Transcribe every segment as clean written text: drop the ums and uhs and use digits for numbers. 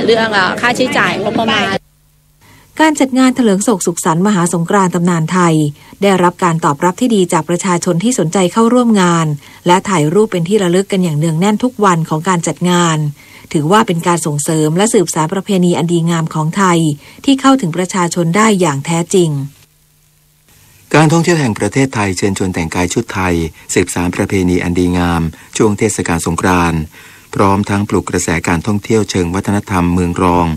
เรื่องค่าใช้จ่ายงบประมาณการจัดงานเถลิงศกสุขสันต์มหาสงกรานต์ตำนานไทยได้รับการตอบรับที่ดีจากประชาชนที่สนใจเข้าร่วมงานและถ่ายรูปเป็นที่ระลึกกันอย่างเนืองแน่นทุกวันของการจัดงานถือว่าเป็นการส่งเสริมและสืบสานประเพณีอันดีงามของไทยที่เข้าถึงประชาชนได้อย่างแท้จริงการท่องเที่ยวแห่งประเทศไทยเชิญชวนแต่งกายชุดไทยสืบสานประเพณีอันดีงามช่วงเทศกาลสงกรานต์พร้อมทั้งปลุกกระแสการท่องเที่ยวเชิงวัฒนธรรมเมืองรอง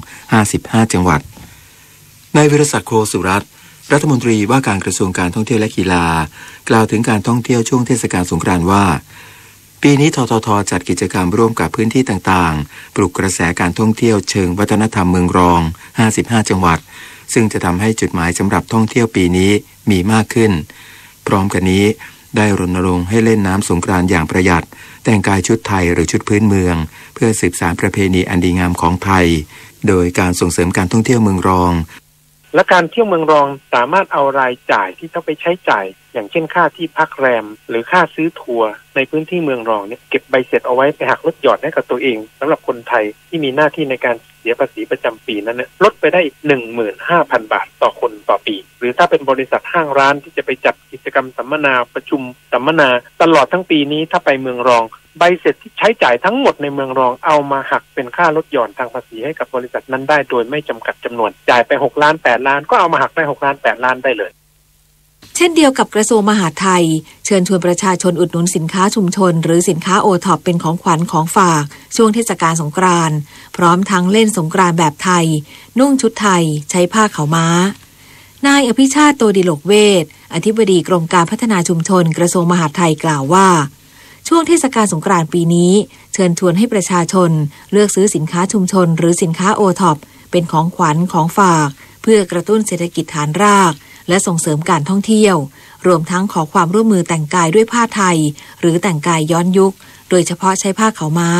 55จังหวัดนายวิรศักดิ์โคสุรัตน์รัฐมนตรีว่าการกระทรวงการท่องเที่ยวและกีฬากล่าวถึงการท่องเที่ยวช่วงเทศกาลสงกรานต์ว่าปีนี้ททท.จัดกิจกรรมร่วมกับพื้นที่ต่างๆปลุกกระแสการท่องเที่ยวเชิงวัฒนธรรมเมืองรอง55จังหวัดซึ่งจะทำให้จุดหมายสำหรับท่องเที่ยวปีนี้มีมากขึ้นพร้อมกันนี้ได้รณรงค์ให้เล่นน้ำสงกรานต์อย่างประหยัดแต่งกายชุดไทยหรือชุดพื้นเมืองเพื่อสืบสานประเพณีอันดีงามของไทยโดยการส่งเสริมการท่องเที่ยวเมืองรองและการเที่ยวเมืองรองสามารถเอารายจ่ายที่ต้องไปใช้จ่ายอย่างเช่นค่าที่พักแรมหรือค่าซื้อทัวร์ในพื้นที่เมืองรองเนี่ยเก็บใบเสร็จเอาไว้ไปหักลดหย่อนให้กับตัวเองสำหรับคนไทยที่มีหน้าที่ในการเสียภาษีประจำปีนั้นเนี่ยลดไปได้อีก 15,000 บาทต่อคนต่อปีหรือถ้าเป็นบริษัทห้างร้านที่จะไปจัดกิจกรรมสัมมนาประชุมสัมมนาตลอดทั้งปีนี้ถ้าไปเมืองรองใบเสร็จที่ใช้จ่ายทั้งหมดในเมืองรองเอามาหักเป็นค่าลดหย่อนทางภาษีให้กับบริษัทนั้นได้โดยไม่จำกัดจำนวนจ่ายไป6 ล้าน 8 ล้านก็เอามาหักได้6 ล้าน 8 ล้านได้เลยเช่นเดียวกับกระทรวงมหาดไทยเชิญชวนประชาชนอุดหนุนสินค้าชุมชนหรือสินค้าโอท็อปเป็นของขวัญของฝากช่วงเทศกาลสงกรานต์พร้อมทั้งเล่นสงกรานต์แบบไทยนุ่งชุดไทยใช้ผ้าขาวม้านายอภิชาติโตดิโลกเวชอธิบดีกรมการพัฒนาชุมชนกระทรวงมหาดไทยกล่าวว่าช่วงเทศกาลสงกรานต์ปีนี้เชิญชวนให้ประชาชนเลือกซื้อสินค้าชุมชนหรือสินค้าโอท็อปเป็นของขวัญของฝากเพื่อกระตุ้นเศรษฐกิจฐานรากและส่งเสริมการท่องเที่ยวรวมทั้งขอความร่วมมือแต่งกายด้วยผ้าไทยหรือแต่งกายย้อนยุคโดยเฉพาะใช้ผ้าขาวม้า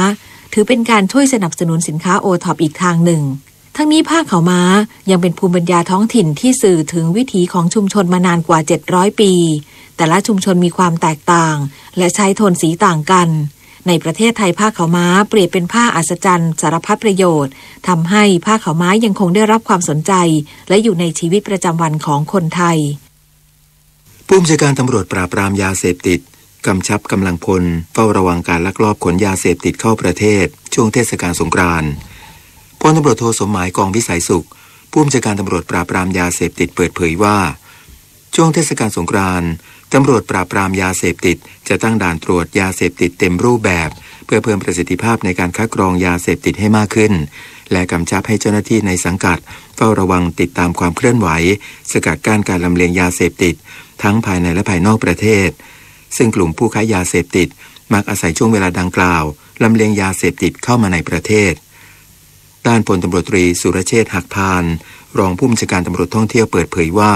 ถือเป็นการช่วยสนับสนุนสินค้าโอท็อปอีกทางหนึ่งทั้งนี้ผ้าขาวม้ายังเป็นภูมิปัญญาท้องถิ่นที่สื่อถึงวิถีของชุมชนมานานกว่า700ปีแต่ละชุมชนมีความแตกต่างและใช้โทนสีต่างกันในประเทศไทยผ้าขาวม้าเปรียบเป็นผ้าอัศจรรย์สารพัดประโยชน์ทำให้ผ้าขาวม้ายังคงได้รับความสนใจและอยู่ในชีวิตประจำวันของคนไทยผู้บัญชาการตำรวจปราบปรามยาเสพติดกำชับกำลังพลเฝ้าระวังการลักลอบขนยาเสพติดเข้าประเทศช่วงเทศกาลสงกรานต์พลตำรวจโทสมหมายกองวิสัยสุขผู้บัญชาการตำรวจปราบปรามยาเสพติดเปิดเผยว่าช่วงเทศกาลสงกรานต์ตำรวจปราบปรามยาเสพติดจะตั้งด่านตรวจยาเสพติดเต็มรูปแบบเพื่อเพิ่มประสิทธิภาพในการคัดกรองยาเสพติดให้มากขึ้นและกำชับให้เจ้าหน้าที่ในสังกัดเฝ้าระวังติดตามความเคลื่อนไหวสกัดกั้นการลำเลียงยาเสพติดทั้งภายในและภายนอกประเทศซึ่งกลุ่มผู้ค้ายาเสพติดมักอาศัยช่วงเวลาดังกล่าวลำเลียงยาเสพติดเข้ามาในประเทศด้านพลตำรวจตรีสุรเชษฐ์หักพานรองผู้บัญชาการตำรวจท่องเที่ยวเปิดเผยว่า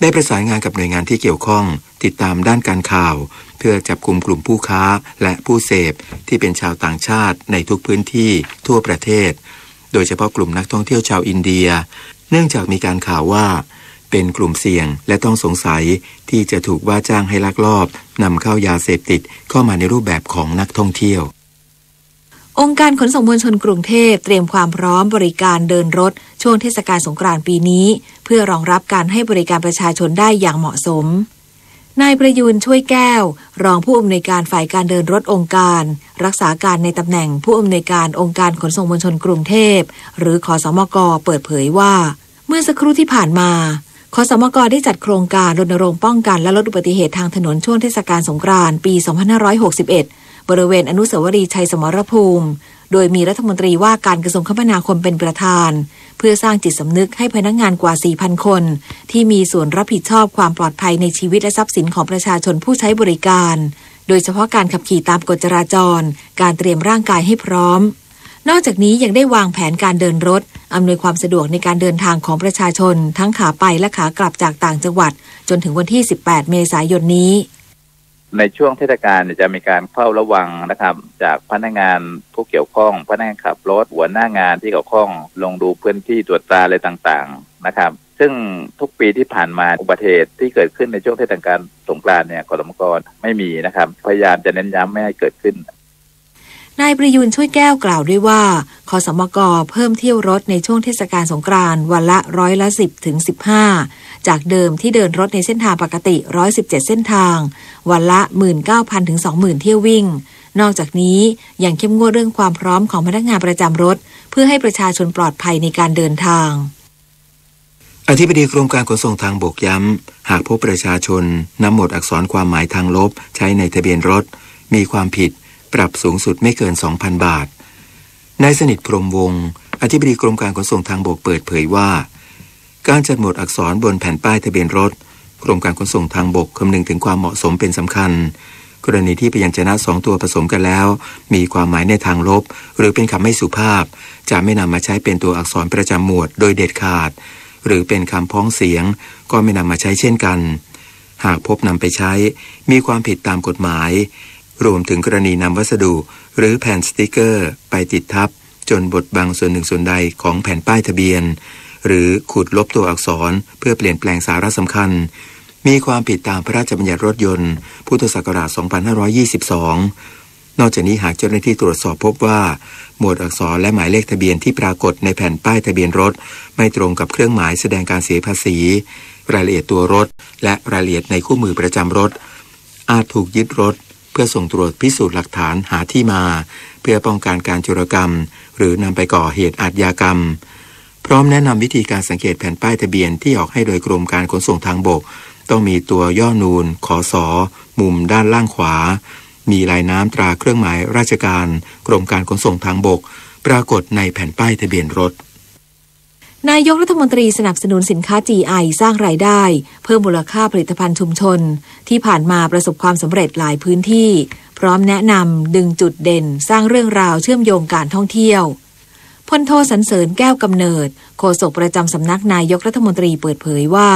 ได้ประสานงานกับหน่วยงานที่เกี่ยวข้องติดตามด้านการข่าวเพื่อจับกุมกลุ่มผู้ค้าและผู้เสพที่เป็นชาวต่างชาติในทุกพื้นที่ทั่วประเทศโดยเฉพาะกลุ่มนักท่องเที่ยวชาวอินเดียเนื่องจากมีการข่าวว่าเป็นกลุ่มเสี่ยงและต้องสงสัยที่จะถูกว่าจ้างให้ลักลอบนำเข้ายาเสพติดเข้ามาในรูปแบบของนักท่องเที่ยวองค์การขนส่งมวลชนกรุงเทพเตรียมความพร้อมบริการเดินรถช่วงเทศกาลสงกรานต์ปีนี้เพื่อรองรับการให้บริการประชาชนได้อย่างเหมาะสมนายประยูรช่วยแก้วรองผู้อำนวยการฝ่ายการเดินรถองค์การรักษาการในตำแหน่งผู้อำนวยการองค์การขนส่งมวลชนกรุงเทพหรือขสมก.เปิดเผยว่าเมื่อสักครู่ที่ผ่านมาขสมก.ได้จัดโครงการรณรงค์ป้องกันและลดอุบัติเหตุทางถนนช่วงเทศกาลสงกรานต์ปี2561บริเวณอนุสาวรีย์ชัยสมรภูมิโดยมีรัฐมนตรีว่าการกระทรวงคมนาคมเป็นประธานเพื่อสร้างจิตสำนึกให้พนักงานกว่า 4,000 คนที่มีส่วนรับผิดชอบความปลอดภัยในชีวิตและทรัพย์สินของประชาชนผู้ใช้บริการโดยเฉพาะการขับขี่ตามกฎจราจรการเตรียมร่างกายให้พร้อมนอกจากนี้ยังได้วางแผนการเดินรถอำนวยความสะดวกในการเดินทางของประชาชนทั้งขาไปและขากลับจากต่างจังหวัดจนถึงวันที่18 เมษายนนี้ในช่วงเทศกาลจะมีการเฝ้าระวังนะครับจากพนักงานผู้เกี่ยวข้องพนักงานขับรถหัวหน้างานที่เกี่ยวข้องลงดูพื้นที่ตรวจตราอะไรต่างๆนะครับซึ่งทุกปีที่ผ่านมาอุบัติเหตุที่เกิดขึ้นในช่วงเทศกาลสงกรานต์เนี่ยขสมก.ไม่มีนะครับพยายามจะเน้นย้ำไม่ให้เกิดขึ้น นายประยูนช่วยแก้วกล่าวด้วยว่าคสมก.เพิ่มเที่ยวรถในช่วงเทศกาลสงกรานต์วันละ10%ถึง 15%จากเดิมที่เดินรถในเส้นทางปกติ117เส้นทางวันละ 19,000 ถึง 20,000 เที่ยววิ่งนอกจากนี้ยังเข้มงวดเรื่องความพร้อมของพนักงานประจำรถเพื่อให้ประชาชนปลอดภัยในการเดินทางอธิบดีกรมการขนส่งทางบกย้ำหากพบประชาชนนำหมวดอักษรความหมายทางลบใช้ในทะเบียนรถมีความผิดปรับสูงสุดไม่เกิน 2,000 บาทนายสนิทพรหมวงศ์อธิบดีกรมการขนส่งทางบกเปิดเผยว่าการจัดหมวดอักษรบนแผ่นป้ายทะเบียนรถกรมการขนส่งทางบกคำนึงถึงความเหมาะสมเป็นสำคัญกรณีที่พยัญชนะ2ตัวผสมกันแล้วมีความหมายในทางลบหรือเป็นคำไม่สุภาพจะไม่นำมาใช้เป็นตัวอักษรประจำหมวดโดยเด็ดขาดหรือเป็นคำพ้องเสียงก็ไม่นำมาใช้เช่นกันหากพบนำไปใช้มีความผิดตามกฎหมายรวมถึงกรณีนำวัสดุหรือแผ่นสติกเกอร์ไปติดทับจนบดบังส่วนหนึ่งส่วนใดของแผ่นป้ายทะเบียนหรือขูดลบตัวอักษรเพื่อเปลี่ยนแปลงสาระสำคัญมีความผิดตามพระราชบัญญัติรถยนต์พุทธศักราช 2522 นอกจากนี้หากเจ้าหน้าที่ตรวจสอบพบว่าหมวดอักษรและหมายเลขทะเบียนที่ปรากฏในแผ่นป้ายทะเบียนรถไม่ตรงกับเครื่องหมายแสดงการเสียภาษีรายละเอียดตัวรถและรายละเอียดในคู่มือประจำรถอาจถูกยึดรถเพื่อส่งตรวจพิสูจน์หลักฐานหาที่มาเพื่อป้องกันการโจรกรรมหรือนำไปก่อเหตุอาชญากรรมพร้อมแนะนำวิธีการสังเกตแผ่นป้ายทะเบียนที่ออกให้โดยกรมการขนส่งทางบกต้องมีตัวย่อนูนขสมุมด้านล่างขวามีลายน้ำตราเครื่องหมายราชการกรมการขนส่งทางบกปรากฏในแผ่นป้ายทะเบียนรถนายกรัฐมนตรีสนับสนุนสินค้า GI สร้างรายได้เพิ่มมูลค่าผลิตภัณฑ์ชุมชนที่ผ่านมาประสบความสำเร็จหลายพื้นที่พร้อมแนะนำดึงจุดเด่นสร้างเรื่องราวเชื่อมโยงการท่องเที่ยวพลโทสรรเสริญแก้วกำเนิดโฆษกประจำสำนักนายกรัฐมนตรีเปิดเผยว่า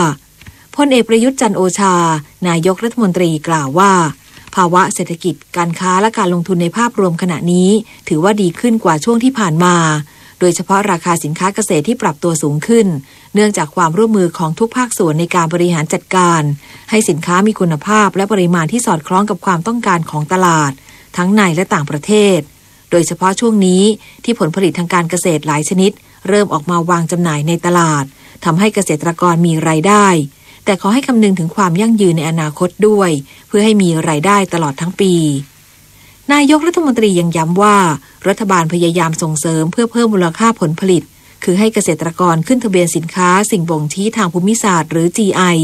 พลเอกประยุทธ์จันทร์โอชานายกรัฐมนตรีกล่าวว่าภาวะเศรษฐกิจการค้าและการลงทุนในภาพรวมขณะนี้ถือว่าดีขึ้นกว่าช่วงที่ผ่านมาโดยเฉพาะราคาสินค้าเกษตรที่ปรับตัวสูงขึ้นเนื่องจากความร่วมมือของทุกภาคส่วนในการบริหารจัดการให้สินค้ามีคุณภาพและปริมาณที่สอดคล้องกับความต้องการของตลาดทั้งในและต่างประเทศโดยเฉพาะช่วงนี้ที่ผลผลิตทางการเกษตรหลายชนิดเริ่มออกมาวางจำหน่ายในตลาดทำให้เกษตรกรมีรายได้แต่ขอให้คำนึงถึงความยั่งยืนในอนาคตด้วยเพื่อให้มีรายได้ตลอดทั้งปีนายกรัฐมนตรียังย้ำว่ารัฐบาลพยายามส่งเสริมเพื่อเพิ่มมูลค่าผลผลิตคือให้เกษตรกรขึ้นทะเบียนสินค้าสิ่งบ่งชี้ทางภูมิศาสตร์หรือ GI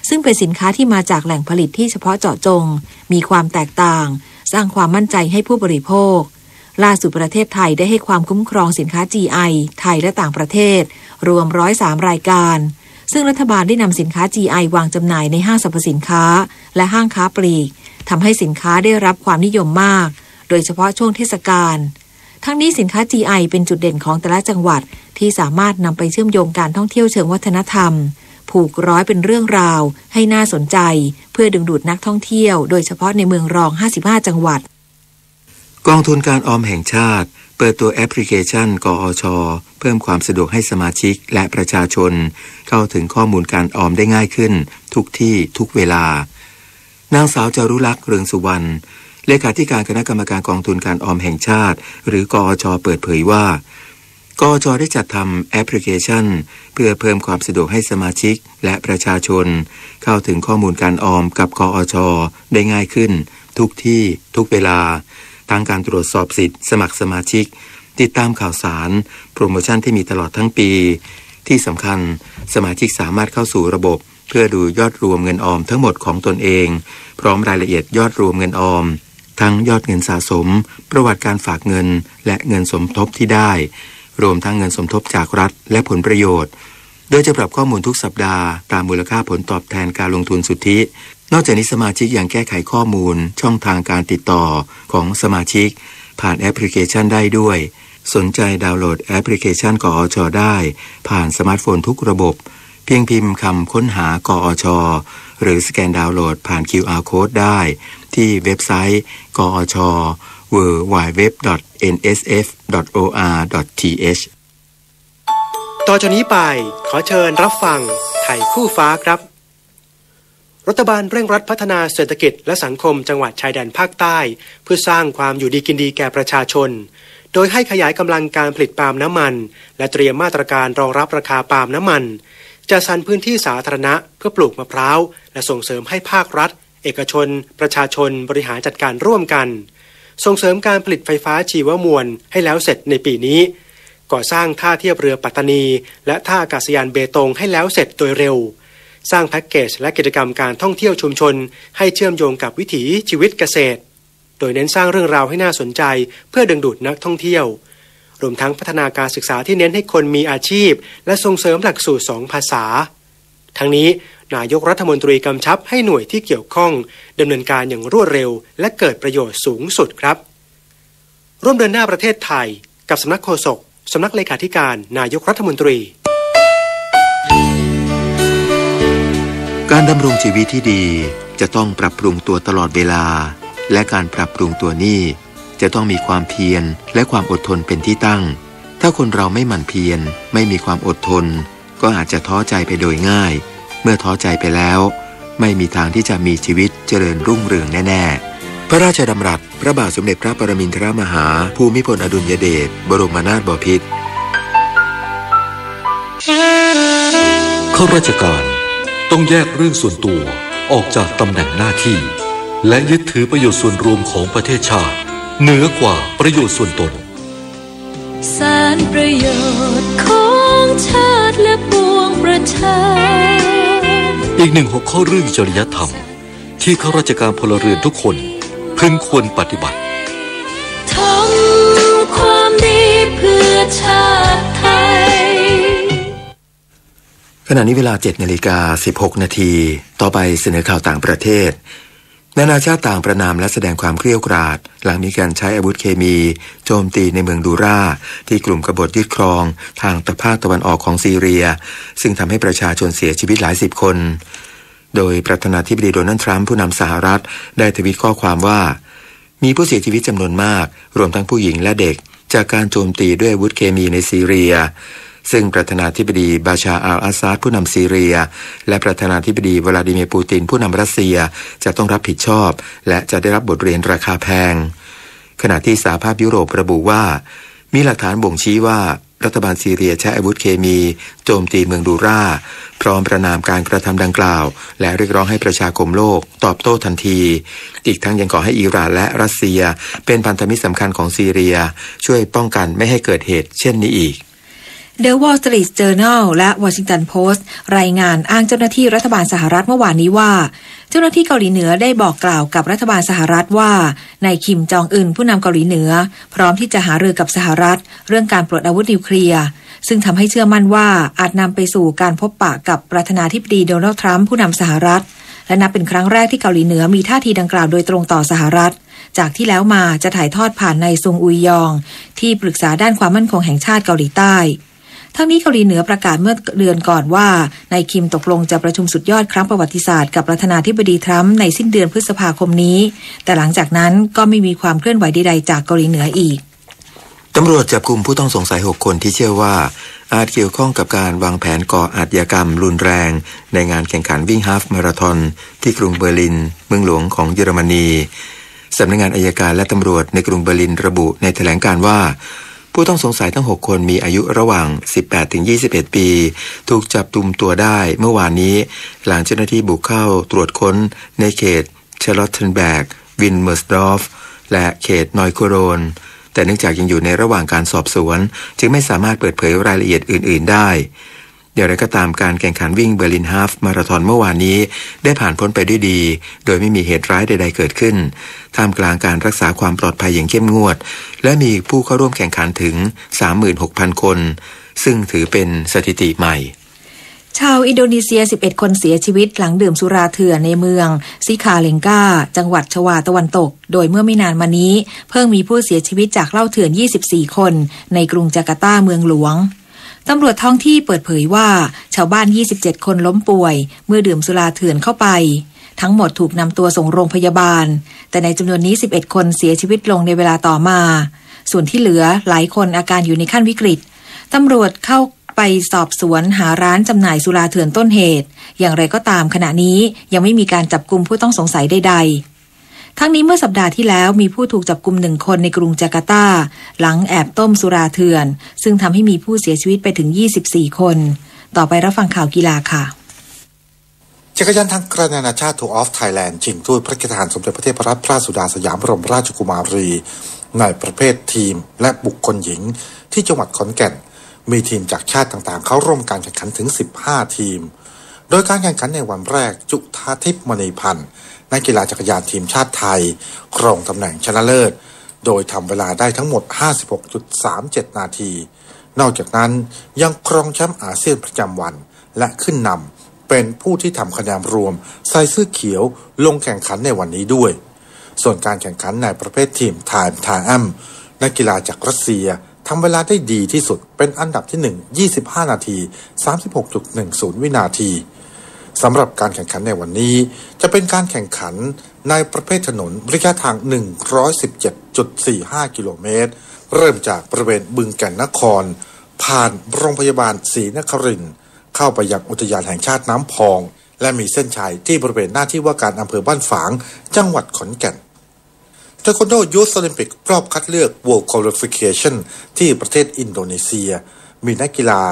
ซึ่งเป็นสินค้าที่มาจากแหล่งผลิตที่เฉพาะเจาะจงมีความแตกต่างสร้างความมั่นใจให้ผู้บริโภคล่าสุดประเทศไทยได้ให้ความคุ้มครองสินค้า GI ไทยและต่างประเทศรวม103รายการซึ่งรัฐบาลได้นำสินค้า GI วางจำหน่ายในห้างสรรพสินค้าและห้างค้าปลีกทำให้สินค้าได้รับความนิยมมากโดยเฉพาะช่วงเทศกาลทั้งนี้สินค้า GI เป็นจุดเด่นของแต่ละจังหวัดที่สามารถนำไปเชื่อมโยงการท่องเที่ยวเชิงวัฒนธรรมผูกร้อยเป็นเรื่องราวให้น่าสนใจเพื่อดึงดูดนักท่องเที่ยวโดยเฉพาะในเมืองรอง55จังหวัดกองทุนการออมแห่งชาติเปิดตัวแอปพลิเคชันกอช.เพิ่มความสะดวกให้สมาชิกและประชาชนเข้าถึงข้อมูลการออมได้ง่ายขึ้นทุกที่ทุกเวลานางสาวจารุลักษณ์เรืองสุวรรณเลขาธิการคณะกรรมการกองทุนการออมแห่งชาติหรือกอช.เปิดเผยว่ากอช.ได้จัดทำแอปพลิเคชันเพื่อเพิ่มความสะดวกให้สมาชิกและประชาชนเข้าถึงข้อมูลการออมกับกอช.ได้ง่ายขึ้นทุกที่ทุกเวลาทั้งการตรวจสอบสิทธิ์สมัครสมาชิกติดตามข่าวสารโปรโมชั่นที่มีตลอดทั้งปีที่สำคัญสมาชิกสามารถเข้าสู่ระบบเพื่อดูยอดรวมเงินออมทั้งหมดของตนเองพร้อมรายละเอียดยอดรวมเงินออมทั้งยอดเงินสะสมประวัติการฝากเงินและเงินสมทบที่ได้รวมทั้งเงินสมทบจากรัฐและผลประโยชน์โดยจะปรับข้อมูลทุกสัปดาห์ตามมูลค่าผลตอบแทนการลงทุนสุทธินอกจากนี้สมาชิกยังแก้ไขข้อมูลช่องทางการติดต่อของสมาชิกผ่านแอปพลิเคชันได้ด้วยสนใจดาวน์โหลดแอปพลิเคชันกอช.ได้ผ่านสมาร์ทโฟนทุกระบบเพียงพิมพ์คำค้นหากอช.หรือสแกนดาวน์โหลดผ่าน QR Code ได้ที่เว็บไซต์กอช. www.nsf.or.th ต่อจากนี้ไปขอเชิญรับฟังไทยคู่ฟ้าครับ รัฐบาลเร่งรัดพัฒนาเศรษฐกิจและสังคมจังหวัดชายแดนภาคใต้เพื่อสร้างความอยู่ดีกินดีแก่ประชาชนโดยให้ขยายกำลังการผลิตปาล์มน้ำมันและเตรียมมาตรการรองรับราคาปาล์มน้ำมันจัดสรรพื้นที่สาธารณะเพื่อปลูกมะพร้าวและส่งเสริมให้ภาครัฐเอกชนประชาชนบริหารจัดการร่วมกันส่งเสริมการผลิตไฟฟ้าชีวมวลให้แล้วเสร็จในปีนี้ก่อสร้างท่าเทียบเรือปัตตานีและท่าอากาศยานเบตงให้แล้วเสร็จโดยเร็วสร้างแพ็กเกจและกิจกรรมการท่องเที่ยวชุมชนให้เชื่อมโยงกับวิถีชีวิตเกษตรโดยเน้นสร้างเรื่องราวให้น่าสนใจเพื่อดึงดูดนักท่องเที่ยวรวมทั้งพัฒนาการศึกษาที่เน้นให้คนมีอาชีพและส่งเสริมหลักสูตร2 ภาษาทั้งนี้นายกรัฐมนตรีกำชับให้หน่วยที่เกี่ยวข้องดำเนินการอย่างรวดเร็วและเกิดประโยชน์สูงสุดครับร่วมเดินหน้าประเทศไทยกับสำนักโฆษกสำนักเลขาธิการนายกรัฐมนตรีการดำรงชีวิตที่ดีจะต้องปรับปรุงตัวตลอดเวลาและการปรับปรุงตัวนี้จะต้องมีความเพียรและความอดทนเป็นที่ตั้งถ้าคนเราไม่หมั่นเพียรไม่มีความอดทนก็อาจจะท้อใจไปโดยง่ายเมื่อท้อใจไปแล้วไม่มีทางที่จะมีชีวิตเจริญรุ่งเรืองแน่ๆพระราชดำรัสพระบาทสมเด็จพระปรมินทรมหาภูมิพลอดุลยเดชบรมนาถบพิตรข้าราชการต้องแยกเรื่องส่วนตัวออกจากตำแหน่งหน้าที่และยึดถือประโยชน์ส่วนรวมของประเทศชาติเหนือกว่าประโยชน์ส่วนตนสารประโยชน์ของชาติและปวงประชาอีกหนึ่งหัวข้อเรื่องจริยธรรมที่ข้าราชการพลเรือนทุกคนพึงควรปฏิบัติทำความดีเพื่อชาติไทยขณะนี้เวลา 7:16 นาทีต่อไปเสนอข่าวต่างประเทศนานาชาติต่างประณามและแสดงความเกรี้ยวกราดหลังมีการใช้อาวุธเคมีโจมตีในเมืองดูราที่กลุ่มกบฏยึดครองทางภาคตะวันออกของซีเรียซึ่งทำให้ประชาชนเสียชีวิตหลายสิบคนโดยประธานาธิบดีโดนัลด์ทรัมป์ผู้นำสหรัฐได้ทวีตข้อความว่ามีผู้เสียชีวิตจำนวนมากรวมทั้งผู้หญิงและเด็กจากการโจมตีด้วยอาวุธเคมีในซีเรียซึ่งประธานาธิบดีบาชาร์อัลอาซาดผู้นำซีเรียและประธานาธิบดีวลาดิเมียร์ปูตินผู้นำรัสเซียจะต้องรับผิดชอบและจะได้รับบทเรียนราคาแพงขณะที่สหภาพยุโรประบุว่ามีหลักฐานบ่งชี้ว่ารัฐบาลซีเรียใช้อาวุธเคมีโจมตีเมืองดูราพร้อมประณามการกระทำดังกล่าวและเรียกร้องให้ประชาคมโลกตอบโต้ทันทีอีกทั้งยังขอให้อิหร่านและรัสเซียเป็นพันธมิตรสำคัญของซีเรียช่วยป้องกันไม่ให้เกิดเหตุเช่นนี้อีกThe Wall Street Journal และ Washington Post รายงานอ้างเจ้าหน้าที่รัฐบาลสหรัฐเมื่อวานนี้ว่าเจ้าหน้าที่เกาหลีเหนือได้บอกกล่าวกับรัฐบาลสหรัฐว่านายคิมจองอึนผู้นำเกาหลีเหนือพร้อมที่จะหารือกับสหรัฐเรื่องการปลดอาวุธนิวเคลียร์ซึ่งทำให้เชื่อมั่นว่าอาจนำไปสู่การพบปะกับประธานาธิบดีโดนัลด์ทรัมป์ผู้นำสหรัฐและนับเป็นครั้งแรกที่เกาหลีเหนือมีท่าทีดังกล่าวโดยตรงต่อสหรัฐจากที่แล้วมาจะถ่ายทอดผ่านนายซุงอุยยองที่ปรึกษาด้านความมั่นคงแห่งชาติเกาหลีใต้ทั้งนี้เกาหลีเหนือประกาศเมื่อเดือนก่อนว่านายคิมตกลงจะประชุมสุดยอดครั้งประวัติศาสตร์กับประธานาธิบดีทรัมป์ในสิ้นเดือนพฤษภาคมนี้แต่หลังจากนั้นก็ไม่มีความเคลื่อนไหวใดๆจากเกาหลีเหนืออีกตำรวจจับกุมผู้ต้องสงสัย6คนที่เชื่อว่าอาจเกี่ยวข้องกับการวางแผนก่ออาชญากรรมรุนแรงในงานแข่งขันวิ่งฮาล์ฟมาราธอนที่กรุงเบอร์ลินเมืองหลวงของเยอรมนีสำนักงานอัยการและตำรวจในกรุงเบอร์ลินระบุในแถลงการณ์ว่าผู้ต้องสงสัยทั้ง6คนมีอายุระหว่าง 18-21 ปีถูกจับกุมตัวได้เมื่อวานนี้หลังเจ้าหน้าที่บุกเข้าตรวจค้นในเขตชาร์ลอตเทนเบิร์กวินเมอร์สดอร์ฟและเขตนอยโคโรนแต่เนื่องจากยังอยู่ในระหว่างการสอบสวนจึงไม่สามารถเปิดเผยรายละเอียดอื่นๆได้อย่างไรก็ตามการแข่งขันวิ่งเบอร์ลินฮาล์ฟมาราธอนเมื่อวานนี้ได้ผ่านพ้นไปด้วยดีโดยไม่มีเหตุร้ายใดๆเกิดขึ้นท่ามกลางการรักษาความปลอดภัยอย่างเข้มงวดและมีผู้เข้าร่วมแข่งขันถึง 36,000 คนซึ่งถือเป็นสถิติใหม่ชาวอินโดนีเซีย11คนเสียชีวิตหลังดื่มสุราเถื่อนในเมืองซิคาเลงกาจังหวัดชวาตะวันตกโดยเมื่อไม่นานมานี้เพิ่งมีผู้เสียชีวิตจากเหล้าเถื่อน24คนในกรุงจาการ์ตาเมืองหลวงตำรวจท้องที่เปิดเผยว่าชาวบ้าน27คนล้มป่วยเมื่อดื่มสุราเถื่อนเข้าไปทั้งหมดถูกนำตัวส่งโรงพยาบาลแต่ในจำนวนนี้11คนเสียชีวิตลงในเวลาต่อมาส่วนที่เหลือหลายคนอาการอยู่ในขั้นวิกฤตตำรวจเข้า ไปสอบสวนหาร้านจำหน่ายสุราเถื่อนต้นเหตุอย่างไรก็ตามขณะนี้ยังไม่มีการจับกุมผู้ต้องสงสัยใดๆทั้งนี้เมื่อสัปดาห์ที่แล้วมีผู้ถูกจับกุม1 คนในกรุงจาการ์ตาหลังแอบต้มสุราเถื่อนซึ่งทำให้มีผู้เสียชีวิตไปถึง24 คนต่อไปรับฟังข่าวกีฬาค่ะจักรยานทางไกลนานาชาติทัวร์ออฟไทยแลนด์ชิงถ้วยพระราชทานสมเด็จพระเทพรัตนราชสุดาสยามบรมราชกุมารีในประเภททีมและบุคคลหญิงที่จังหวัดขอนแก่นมีทีมจากชาติต่างๆเข้าร่วมการแข่งขันถึง15ทีมโดยการแข่งขันในวันแรกจุฑาทิพย์มณีพันธ์นักกีฬาจักรยานทีมชาติไทยครองตำแหน่งชนะเลิศโดยทำเวลาได้ทั้งหมด 56.37 นาทีนอกจากนั้นยังครองแชมป์อาเซียนประจำวันและขึ้นนำเป็นผู้ที่ทำคะแนนรวมใส่เสื้อเขียวลงแข่งขันในวันนี้ด้วยส่วนการแข่งขันในประเภททีมไทม์ไทอัมนักกีฬาจากรัสเซียทำเวลาได้ดีที่สุดเป็นอันดับที่1 25 นาที 36.10 วินาทีสำหรับการแข่งขันในวันนี้จะเป็นการแข่งขันในประเภทถนนระยะทาง 117.45 กิโลเมตรเริ่มจากบริเวณบึงแก่นนครผ่านโรงพยาบาลศรีนครินทร์เข้าไปยังอุทยานแห่งชาติน้ำพองและมีเส้นชัยที่บริเวณหน้าที่ว่าการอำเภอบ้านฝางจังหวัดขอนแก่นเทควันโดยูธโอลิมปิกรอบคัดเลือก World Qualification ที่ประเทศอินโดนีเซียมีนักกีฬา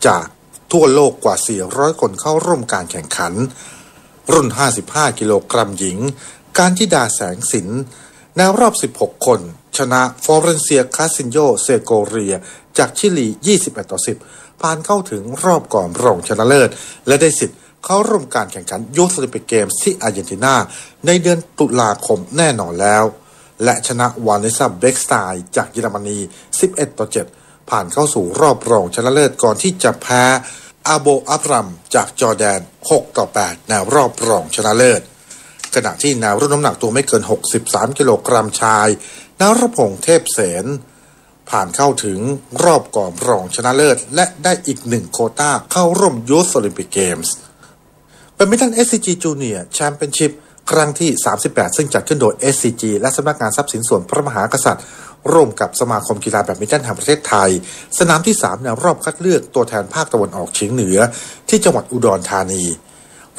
จากทั่วโลกกว่า400คนเข้าร่วมการแข่งขันรุ่น55กิโลกรัมหญิงการธิดาแสงสินในรอบ16คนชนะฟลอเรนเซียคาซินโยเซโกเรียจากชิลี21-10ผ่านเข้าถึงรอบก่อนรองชนะเลิศและได้สิทธิ์เข้าร่วมการแข่งขันยูธโอลิมปิกเกมส์ที่อาร์เจนตินาในเดือนตุลาคมแน่นอนแล้วและชนะวานิซาเบคสไตน์จากเยอรมนี11-7ผ่านเข้าสู่รอบรองชนะเลิศก่อนที่จะแพ้อาโบอับรัมจากจอร์แดน6-8ในรอบรองชนะเลิศขณะที่ในรุ่นน้ำหนักตัวไม่เกิน63กิโลกรัมชายนรพงษ์เทพเสนผ่านเข้าถึงรอบก่อนรองชนะเลิศและได้อีก1โควต้าเข้าร่วมยูธโอลิมปิกเกมส์แบดมินตัน SCG Junior Championship ครั้งที่38ซึ่งจัดขึ้นโดย SCG และสำนักงานทรัพย์สินส่วนพระมหากษัตริย์ร่วมกับสมาคมกีฬาแบดมินตันแห่งประเทศไทยสนามที่3ในรอบคัดเลือกตัวแทนภาคตะวันออกเฉียงเหนือที่จังหวัดอุดรธานี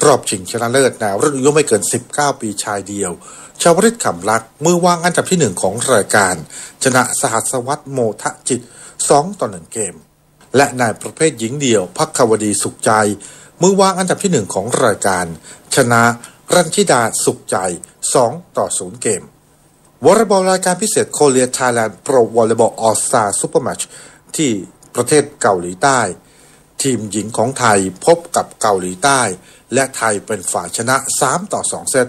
รอบชิงชนะเลิศในรุ่นอายุไม่เกิน19ปีชายเดียวชาวฤทธิ์ขำลักมือวางอันดับที่1ของรายการชนะสหัสวัฒน์โมทะจิต2-1เกมและในประเภทหญิงเดี่ยวภัควดีสุขใจมือวางอันดับที่1ของรายการชนะรัญชิดาสุขใจ2-0เกมวอลเลย์บอลรายการพิเศษโคเรียไทยแลนด์โปรวอลเลย์บอลออลสตาร์ซุปเปอร์แมตช์ที่ประเทศเกาหลีใต้ทีมหญิงของไทยพบกับเกาหลีใต้และไทยเป็นฝ่ายชนะ3-2เซต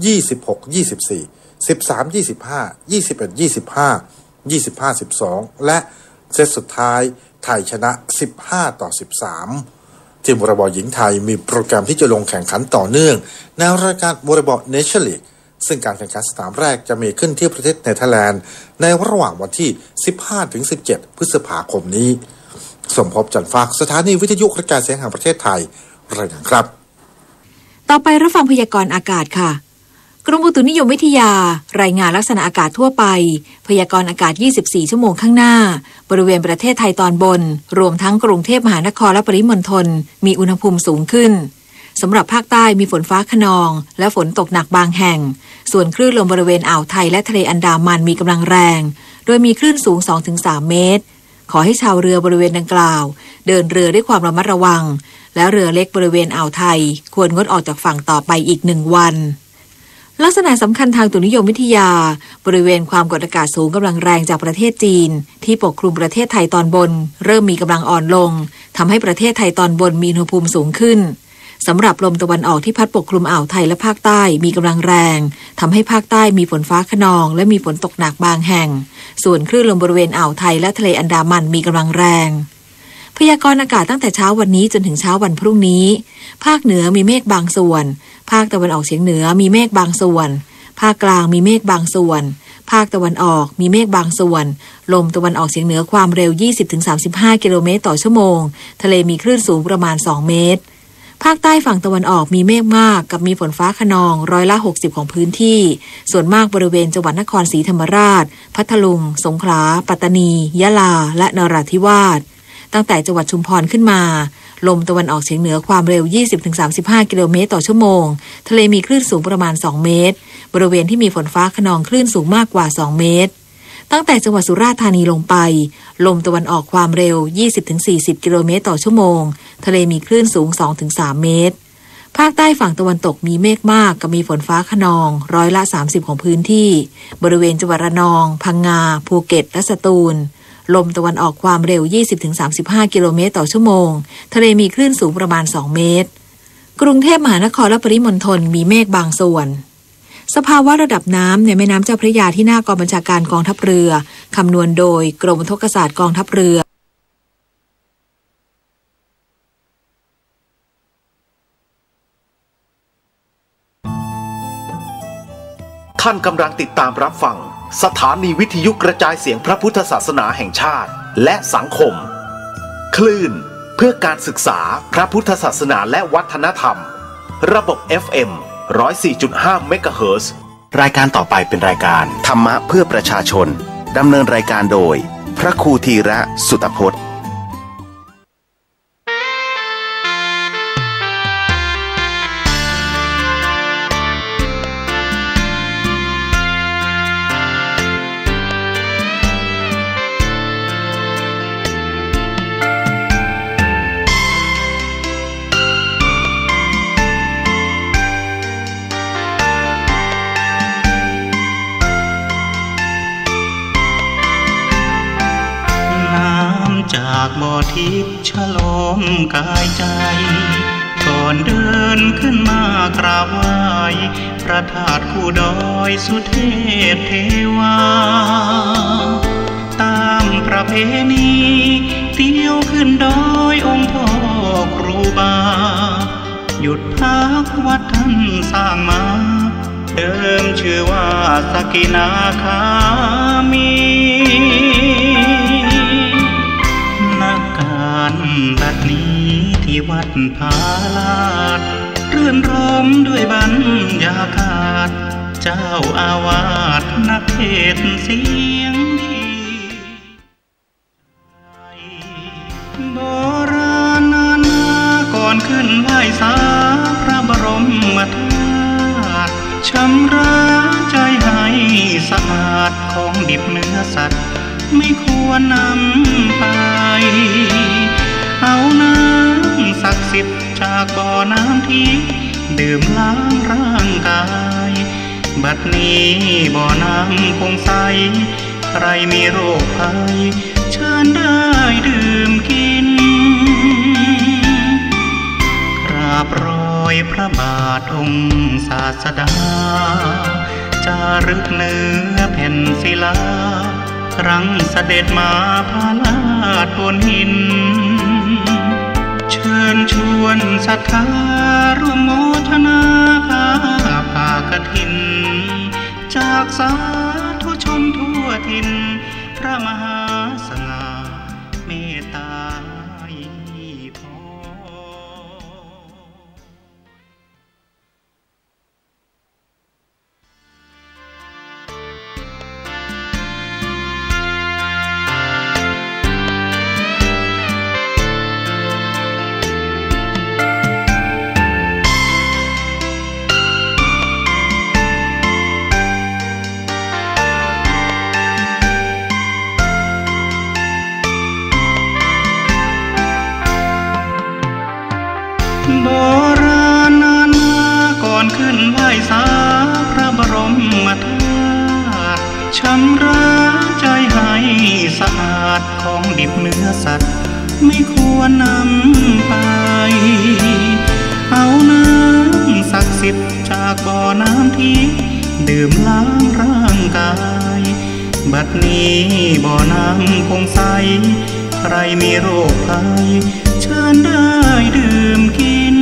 26-24 13-25 21-25 25-12และเซตสุดท้ายไทยชนะ15-13ทีมวอลเลย์บอลหญิงไทยมีโปรแกรมที่จะลงแข่งขันต่อเนื่องในรายการวอลเลย์บอลเนชั่นลีกซึ่งการแข่งขันสนามแรกจะมีขึ้นที่ประเทศเนเธอร์แลนด์ในระหว่างวันที่ 15-17 พฤษภาคมนี้สมภพจันทร์ฝากสถานีวิทยุกระจายเสียงแห่งประเทศไทยรายงานครับต่อไปรับฟังพยากรณ์อากาศค่ะกรมอุตุนิยมวิทยารายงานลักษณะอากาศทั่วไปพยากรณ์อากาศ24ชั่วโมงข้างหน้าบริเวณประเทศไทยตอนบนรวมทั้งกรุงเทพมหานครและปริมณฑลมีอุณหภูมิสูงขึ้นสำหรับภาคใต้มีฝนฟ้าคะนองและฝนตกหนักบางแห่งส่วนคลื่นลมบริเวณอ่าวไทยและทะเลอันดามันมีกำลังแรงโดยมีคลื่นสูง 2-3 เมตรขอให้ชาวเรือบริเวณดังกล่าวเดินเรือด้วยความระมัดระวังและเรือเล็กบริเวณอ่าวไทยควรงดออกจากฝั่งต่อไปอีก1วันลักษณะสำคัญทางอุตุนิยมวิทยาบริเวณความกดอากาศสูงกำลังแรงจากประเทศจีนที่ปกคลุมประเทศไทยตอนบนเริ่มมีกำลังอ่อนลงทำให้ประเทศไทยตอนบนมีอุณหภูมิสูงขึ้นสำหรับลมตะวันออกที่พัดปกคลุมอ่าวไทยและภาคใต้มีกำลังแรงทำให้ภาคใต้มีฝนฟ้าคะนองและมีฝนตกหนักบางแห่งส่วนคลื่นลมบริเวณอ่าวไทยและทะเลอันดามันมีกำลังแรงพยากรณ์อากาศตั้งแต่เช้าวันนี้จนถึงเช้าวันพรุ่งนี้ภาคเหนือมีเมฆบางส่วนภาคตะวันออกเฉียงเหนือมีเมฆบางส่วนภาคกลางมีเมฆบางส่วนภาคตะวันออกมีเมฆบางส่วนลมตะวันออกเฉียงเหนือความเร็ว 20-35 กิโลเมตรต่อชั่วโมงทะเลมีคลื่นสูงประมาณ2เมตรภาคใต้ฝั่งตะวันออกมีเมฆมากกับมีฝนฟ้าคะนอง60%ของพื้นที่ส่วนมากบริเวณจังหวัดนครศรีธรรมราชพัทลุงสงขลาปัตตานียะลาและนราธิวาส ตั้งแต่จังหวัดชุมพรขึ้นมาลมตะวันออกเฉียงเหนือความเร็ว 20-35 กิโลเมตรต่อชั่วโมงทะเลมีคลื่นสูงประมาณ2เมตรบริเวณที่มีฝนฟ้าคะนองคลื่นสูงมากกว่า2เมตรตั้งแต่จังหวัดสุราษฎร์ธานีลงไปลมตะวันออกความเร็ว 20-40 กิโลเมตรต่อชั่วโมงทะเลมีคลื่นสูง 2-3 เมตรภาคใต้ฝั่งตะวันตกมีเมฆมากกับมีฝนฟ้าคะนอง30%ของพื้นที่บริเวณจังหวัดระนองพังงาภูเก็ตและสตูลลมตะวันออกความเร็ว 20-35 กิโลเมตรต่อชั่วโมงทะเลมีคลื่นสูงประมาณ2เมตรกรุงเทพมหานครและปริมณฑลมีเมฆบางส่วนสภาวะระดับน้ำในแม่น้ำเจ้าพระยาที่หน้ากองบัญชาการกองทัพเรือคำนวณโดยกรมอุทกศาสตร์กองทัพเรือท่านกำลังติดตามรับฟังสถานีวิทยุกระจายเสียงพระพุทธศาสนาแห่งชาติและสังคมคลื่นเพื่อการศึกษาพระพุทธศาสนาและวัฒนธรรมระบบ FM 104.5 เมกะเฮิรตซ์รายการต่อไปเป็นรายการธรรมะเพื่อประชาชนดำเนินรายการโดยพระครูธีระสุตพจน์จากบ่อทิพย์ฉลมกายใจก่อนเดินขึ้นมากราบไหว้พระธาตุคู่ดอยสุเทพเทวาตามประเพณีเที่ยวขึ้นดอยองค์พ่อครูบาหยุดพักวัดท่านสร้างมาเดิมชื่อว่าสกินาคามีบัดนี้ที่วัดพาลาดรื่นรมด้วยบรรยากาศเจ้าอาวาสนักเทศน์เสียงดีโบราณนาก่อนขึ้นไหว้สาพระบรมธาตุชำระใจให้สะอาดของดิบเนื้อสัตว์ไม่ควรนำไปเอาน้ำศักดิ์สิทธิ์จากบ่อน้ำทิพย์ดื่มล้างร่างกายบัดนี้บ่อน้ำคงใสใครมีโรคภัยเชิญได้ดื่มกินกราบรอยพระบาทองค์ศาสดาจารึกเนื้อแผ่นศิลาครั้งเสด็จมาพาลาดบนหินเชิญชวนศรัทธาร่วมโมทนาผ้ากฐินจากสาธุชนทั่วถิ่นพระมหาสง่าเมตตาพอโบราณนาก่อนขึ้นไหว้สาพระบรมธาตุชำระใจให้สะอาดของดิบเนื้อสัตว์ไม่ควรนำไปเอาน้ำศักดิ์สิทธิ์จากบ่อน้ำทิพย์ดื่มล้างร่างกายบัดนี้บ่อน้ำคงใสใครมีโรคภัยเชิญได้ดื่มกิน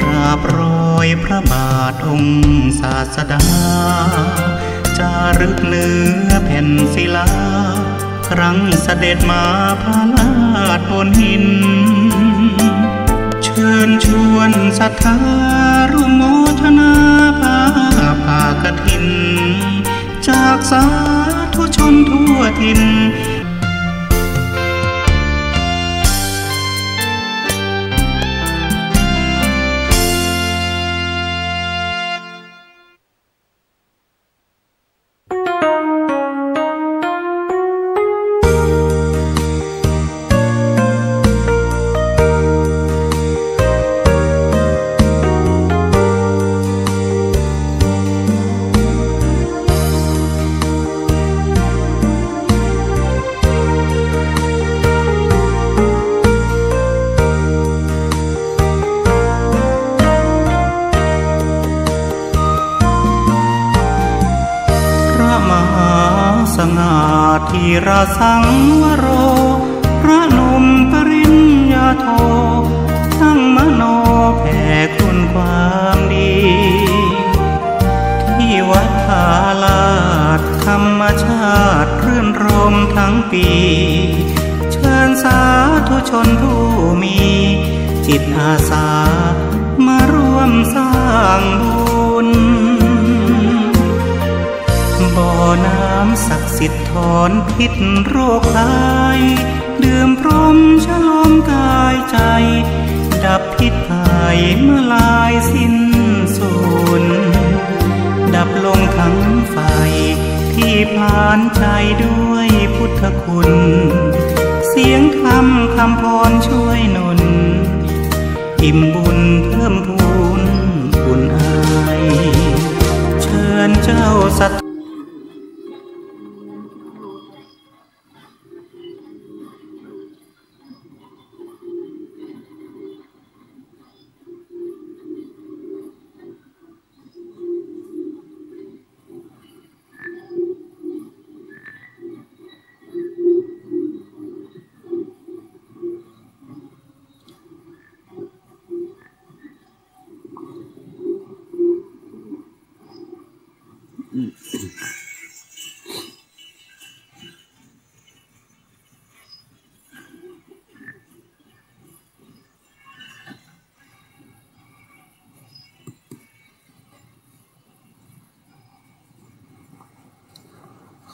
กราบรอยพระบาทองค์ศาสดาจารึกเนื้อแผ่นศิลาครั้งเสด็จมาพาลาดบนหินเชิญชวนศรัทธาร่วมโมทนาผ้ากฐินจากสาธุชนทั่วถิ่น ราสังวโรพระนมปริญญาโททั้งมโนแผ่คุณความดีที่วัดทาลาดธรรมชาติรื่นรมทั้งปีเชิญสาธุชนผู้มีจิตอาสามาร่วมสร้างบุญบ่อน้ำศักดิ์สิทธิ์ถอนพิษโรคภัยดื่มพรมฉลองกายใจดับพิษภัยเมื่อลายสิ้นสูญดับลงทั้งไฟที่พลานใจด้วยพุทธคุณเสียงธรรมคำพรช่วยหนุนอิ่มบุญเพิ่มพูนอุ่นอายเชิญเจ้าสัตว์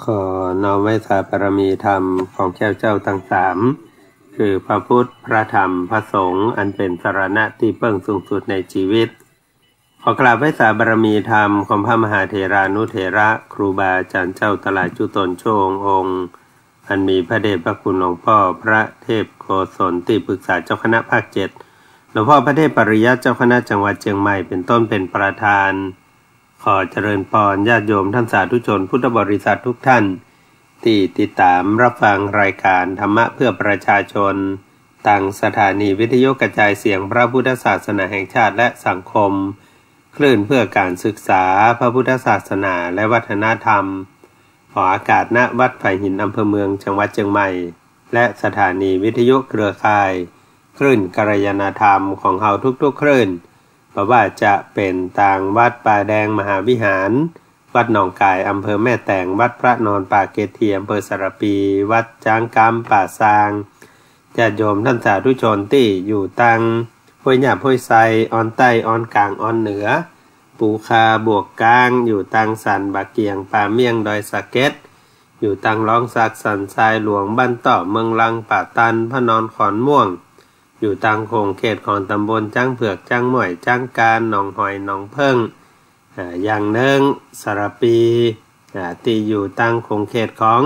ขอน้อมไว้สาบารมีธรรมของแก้วเจ้าทั้งสามคือพระพุทธพระธรรมพระสงฆ์อันเป็นสรณะที่เบื้องสูงสุดในชีวิตขอกราบไว้สาบารมีธรรมของพระมหาเถรานุเถระครูบาอาจารย์เจ้าตลาดจุตนโชงองค์อันมีพระเดชพระคุณหลวงพ่อพระเทพโกศลที่ปรึกษาเจ้าคณะภาค7หลวงพ่อพระเทพปริยัติเจ้าคณะจังหวัดเชียงใหม่เป็นต้นเป็นประธานขอเจริญพรญาติโยมท่านสาธุชนพุทธบริษัททุกท่านที่ติดตามรับฟังรายการธรรมะเพื่อประชาชนทางสถานีวิทยุกระจายเสียงพระพุทธศาสนาแห่งชาติและสังคมคลื่นเพื่อการศึกษาพระพุทธศาสนาและวัฒนธรรมออกอากาศณวัดไผ่หินอำเภอเมืองจังหวัดเชียงใหม่และสถานีวิทยุเครือข่ายคลื่นกัลยาณธรรมของเฮาทุกๆคลื่นเพราะว่าจะเป็นทางวัดป่าแดงมหาวิหารวัดหนองกายอำเภอแม่แตงวัดพระนอนป่าเกตีอำเภอสระปีวัดจ้างกำป่าซางญาติโยมท่านสาธุชนที่อยู่ตังห้วยหยาบห้วยไซออนใต้ออนกลางออนเหนือปูคาบวกกลางอยู่ตังสันบะเกียงป่าเมี่ยงดอยสะเก็ดอยู่ตังร้องสักสันทรายหลวงบ้านต่อเมืองลังป่าตันพระนอนขอนม่วงอยู่ตังโคงเขตของตำบลจ้างเผือกจ้างหม่อยจ้างการหนองหอยหนองเพิ่งอย่างเนิ่งสระปีที่อยู่ตังโคงเขตของ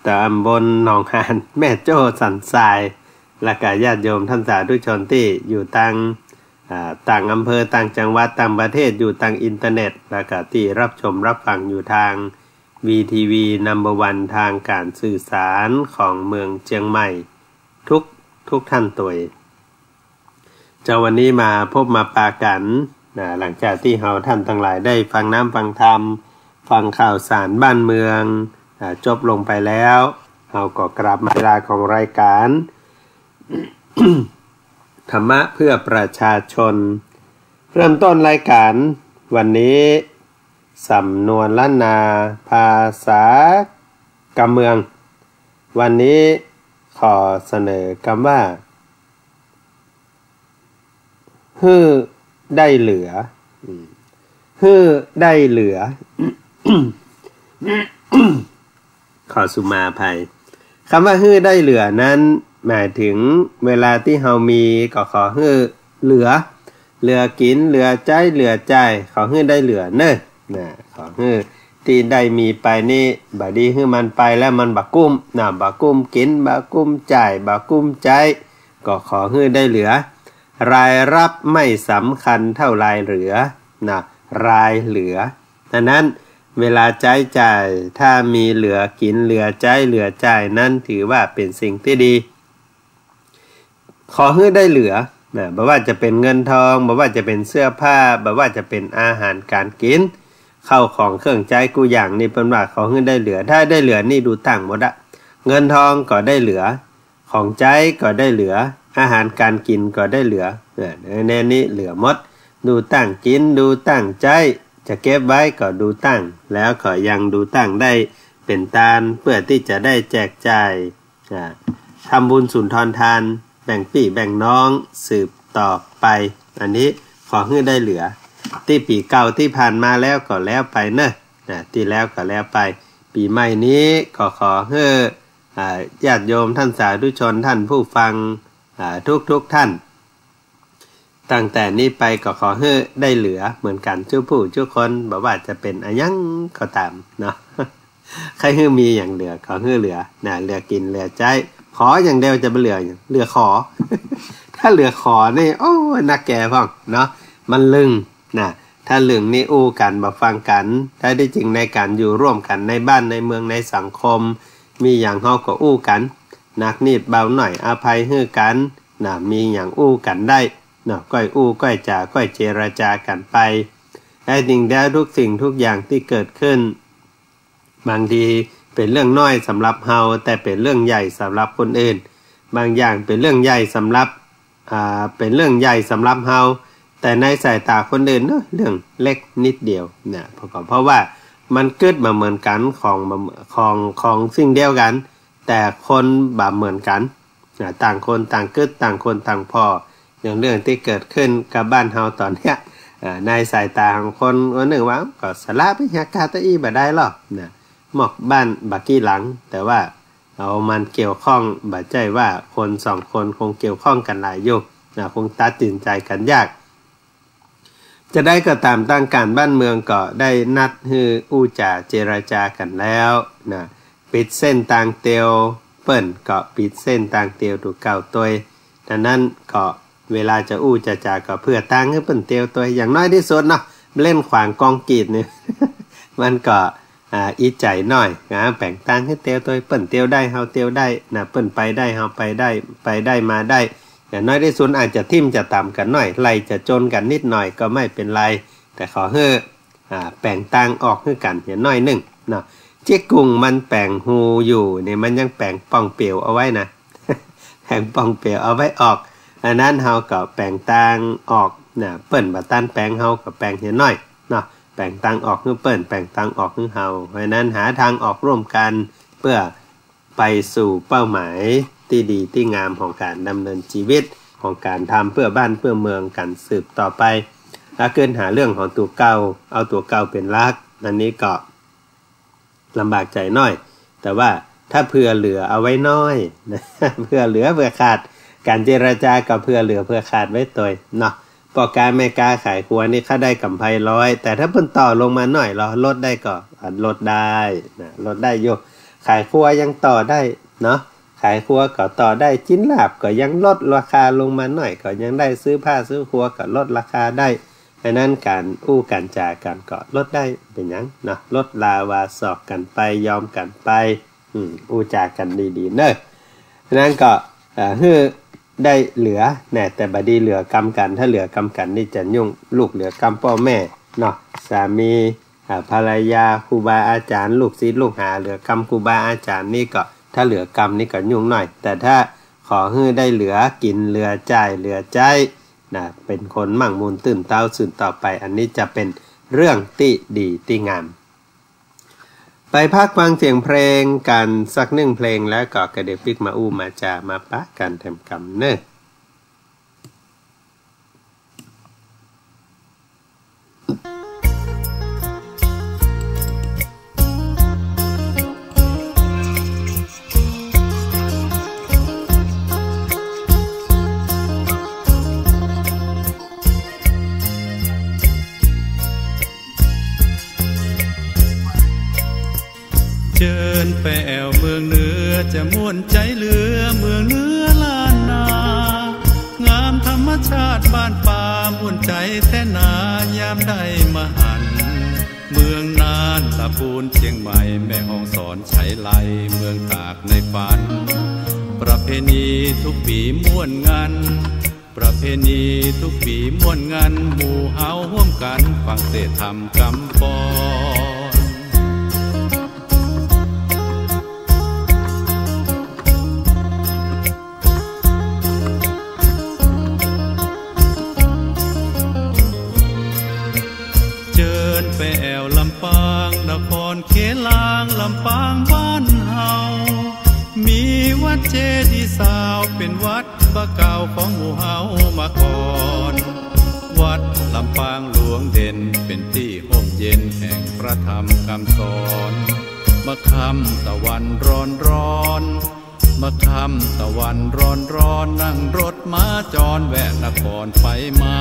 ตำบลหนองหานแม่โจ้สันทรายและก็ญาติโยมท่านสาธุชนที่อยู่ต่างอำเภอต่างจังหวัดต่างประเทศอยู่ต่างอินเทอร์เน็ตและก็ที่รับชมรับฟังอยู่ทาง VTV No. 1ทางการสื่อสารของเมืองเชียงใหม่ทุกท่านตัวจะวันนี้มาพบมาปากันหลังจากที่เราท่านทั้งหลายได้ฟังน้ำฟังธรรมฟังข่าวสารบ้านเมืองจบลงไปแล้วเราก็กลับมาเวลาของรายการ ธรรมะเพื่อประชาชนเริ่มต้นรายการวันนี้สำนวนล้านนาภาษากำเมืองวันนี้ขอเสนอคำว่าฮื้อได้เหลือฮื้อได้เหลือ ขอสุมาภัยคำว่าฮื้อได้เหลือนั้นหมายถึงเวลาที่เฮามีก็ขอฮื้อเหลือกินเหลือใจเหลือใจขอฮื้อได้เหลือเนอะขอฮื้อที่ได้มีไปนี่บัดนี้ฮื้อมันไปแล้วมันบักกุ้มบักกุ้มกินบักกุ้มจ่ายบักกุ้มใจก็ขอฮื้อได้เหลือรายรับไม่สำคัญเท่ารายเหลือรายเหลือดังนั้นเวลาใช้จ่ายถ้ามีเหลือกินเหลือใจเหลือจ่ายนั้นถือว่าเป็นสิ่งที่ดีขอให้ได้เหลือบ่ว่าจะเป็นเงินทองบ่ว่าจะเป็นเสื้อผ้าบ่ว่าจะเป็นอาหารการกิน เข้าของเครื่องใจกูอย่างนี่เป็นว่าของเงินได้เหลือถ้าได้เหลือนี่ดูตั้งหมดอะเงินทองก็ได้เหลือของใจก็ได้เหลืออาหารการกินก็ได้เหลือแน่นี้เหลือหมดดูตั้งกินดูตั้งใจจะเก็บไว้ก็ดูตั้งแล้วก็ยังดูตั้งได้เป็นทานเพื่อที่จะได้แจกจ่ายทำบุญสุนทรทานแบ่งพี่แบ่งน้องสืบต่อไปอันนี้ขอให้ได้เหลือที่ปีเก่าที่ผ่านมาแล้วก็แล้วไปเนอะที่แล้วก็แล้วไปปีใหม่นี้ก็ขอให้ญาติโยมท่านสาธุชนท่านผู้ฟังทุกท่านตั้งแต่นี้ไปก็ขอให้ได้เหลือเหมือนกันทุกผู้ทุกคนบอกว่าจะเป็นอะไรยังก็ตามเนาะใครให้มีอย่างเหลือขอให้เหลือเหลือกินเหลือใจขออย่างเดียวจะไม่เหลือขอ ถ้าเหลือขอนี่โอ้นักแก่พ่องเนาะมันลึงถ้าลึงนี่อู้กันมาฟังกันถ้าได้จริงในการอยู่ร่วมกันในบ้านในเมืองในสังคมมีอย่างเฮาก็อู้กันนักนิดเบาหน่อยอภัยให้กันมีอย่างอู้กันได้ก้อยอู้ก้อยจ่าก้อยเจรจากันไปแต่จริงแล้วทุกสิ่งทุกอย่างที่เกิดขึ้นบางทีเป็นเรื่องน้อยสำหรับเฮาแต่เป็นเรื่องใหญ่สำหรับคนอื่นบางอย่างเป็นเรื่องใหญ่สำหรับเป็นเรื่องใหญ่สำหรับเฮาแต่ในสายตาคนอื่นเนอะเรื่องเล็กนิดเดียวเพราะว่ามันเกิดมาเหมือนกันของสิ่งเดียวกันแต่คนแบบเหมือนกันต่างคนต่างเกิดต่างคนต่างพออย่างเรื่องที่เกิดขึ้นกับบ้านเฮาตอนเนี้ยในสายตาของคนคนหนึ่งว่าก็สละไปหากาตะอี้บ่ได้หรอกหมอกบ้านบักกี้หลังแต่ว่าเอามันเกี่ยวข้องบ่ใจว่าคนสองคนคงเกี่ยวข้องกันหลายอยู่คงตัดสินใจกันยากจะได้ก็ตามตั้งการบ้านเมืองก็ได้นัดฮืออู้จ่าเจรจากันแล้วปิดเส้นต่างเตียวเปิ้นก็ปิดเส้นต่างเตียวถูกเก่าตัวดังนั้นก็เวลาจะอู้จะจาก็เพื่อตั้งให้เปิ้นเตียวตัวอย่างน้อยที่สุดเนาะเล่นขวางกองกีดเนี่ย มันก็อีใจหน่อยแบ่งตั้งให้เตียวตัวเปิ้นเตียวได้เฮาเตียวได้เปิ้นไปได้เฮาไปได้มาได้อย่างน้อยที่สุดอาจจะทิ่มจะต่ำกันหน่อยไล่จะจนกันนิดหน่อยก็ไม่เป็นไรแต่ขอให้แบ่งตั้งออกให้กันอย่างน้อยนึงเนาะเจ๊กุ้งมันแบ่งหูอยู่เนี่ยมันยังแบ่งป่องเปียวเอาไว้นะ แบ่งป่องเปียวเอาไว้ออกอันนั้นเฮาก็แบ่งตั้งออกเปิ้นบ่ตันแบ่งเฮาก็แบ่งอย่างน้อยเนาะแบ่งตั้งออกให้เปิ้นแบ่งตั้งออกให้เฮาเพราะนั้นหาทางออกร่วมกันเพื่อไปสู่เป้าหมายที่ดีที่งามของการดำเนินชีวิตของการทำเพื่อบ้านเพื่อเมืองกันสืบต่อไปถ้าเกินหาเรื่องของตัวเก่าเอาตัวเก่าเป็นหลักอันนี้ก็ลำบากใจน้อยแต่ว่าถ้าเผื่อเหลือเอาไว้น้อยนะเผื่อเหลือเผื่อขาดการเจรจาก็เผื่อเหลือเผื่อขาดไว้ตัวเนาะปอการไม่กล้าขายครัวนี่ค่าได้กำไร100แต่ถ้าเพิ่นต่อลงมาหน่อยเราลดได้ก็ลดได้นะลดได้อยู่ขายครัวยังต่อได้เนาะขายครัวก็ต่อได้จิ้นลาบก็ยังลดราคาลงมาหน่อยก็ยังได้ซื้อผ้าซื้อครัวก็ลดราคาได้ดังนั้นการอู้การจ่ายกันก็ลดได้เป็นหยังเนาะลดลาวาสอกกันไปยอมกันไปอู้จ่ากันดีๆเนอะดังนั้นก็ฮือได้เหลือแต่บัดนี้เหลือกรรมกันถ้าเหลือกรรมกันนี่จะยุ่งลูกเหลือกรรมพ่อแม่เนาะสามีภรรยาครูบาอาจารย์ลูกศิษย์ลูกหาเหลือกรรมครูบาอาจารย์นี่ก็ถ้าเหลือกรรมนี่ก็ยุ่งหน่อยแต่ถ้าขอให้ได้เหลือกินเหลือจ่ายเหลือใจเป็นคนมั่งมูลตื่นเต้าสืบต่อไปอันนี้จะเป็นเรื่องที่ดีที่งามไปพักฟังเสียงเพลงกันสักหนึ่งเพลงแล้วก็กระเดปิกมาอู้มาจามาปะกันทำกรรมเนอะเจิญไปแอวเมืองเหนือจะม่วนใจเหลือเมืองเหนือล้านนางามธรรมชาติบ้านป่าม่วนใจแท้นายามได้มาหันเมืองน่านลำพูนเชียงใหม่แม่ฮ่องสอนไฉไลเมืองตากในฝันประเพณีทุกปีม่วนงันป ประเพณีทุกปีม่วนงานหมู่เฮาร่วมกันฟังเทศธรรมกำปอนเจิญไปแอวลำปางนครเขลางลำปางบ้านเฮามีวัดเจดีย์สาวเป็นวัดบะเก่าของหมู่เฮามาก่อนวัดลำปางหลวงเด่นเป็นที่ห่มเย็นแห่งพระธรรมคำสอนมะค่ำตะวันร้อนมะค่ำตะวันร้อนนั่งรถม้าจรแวะนครไปมา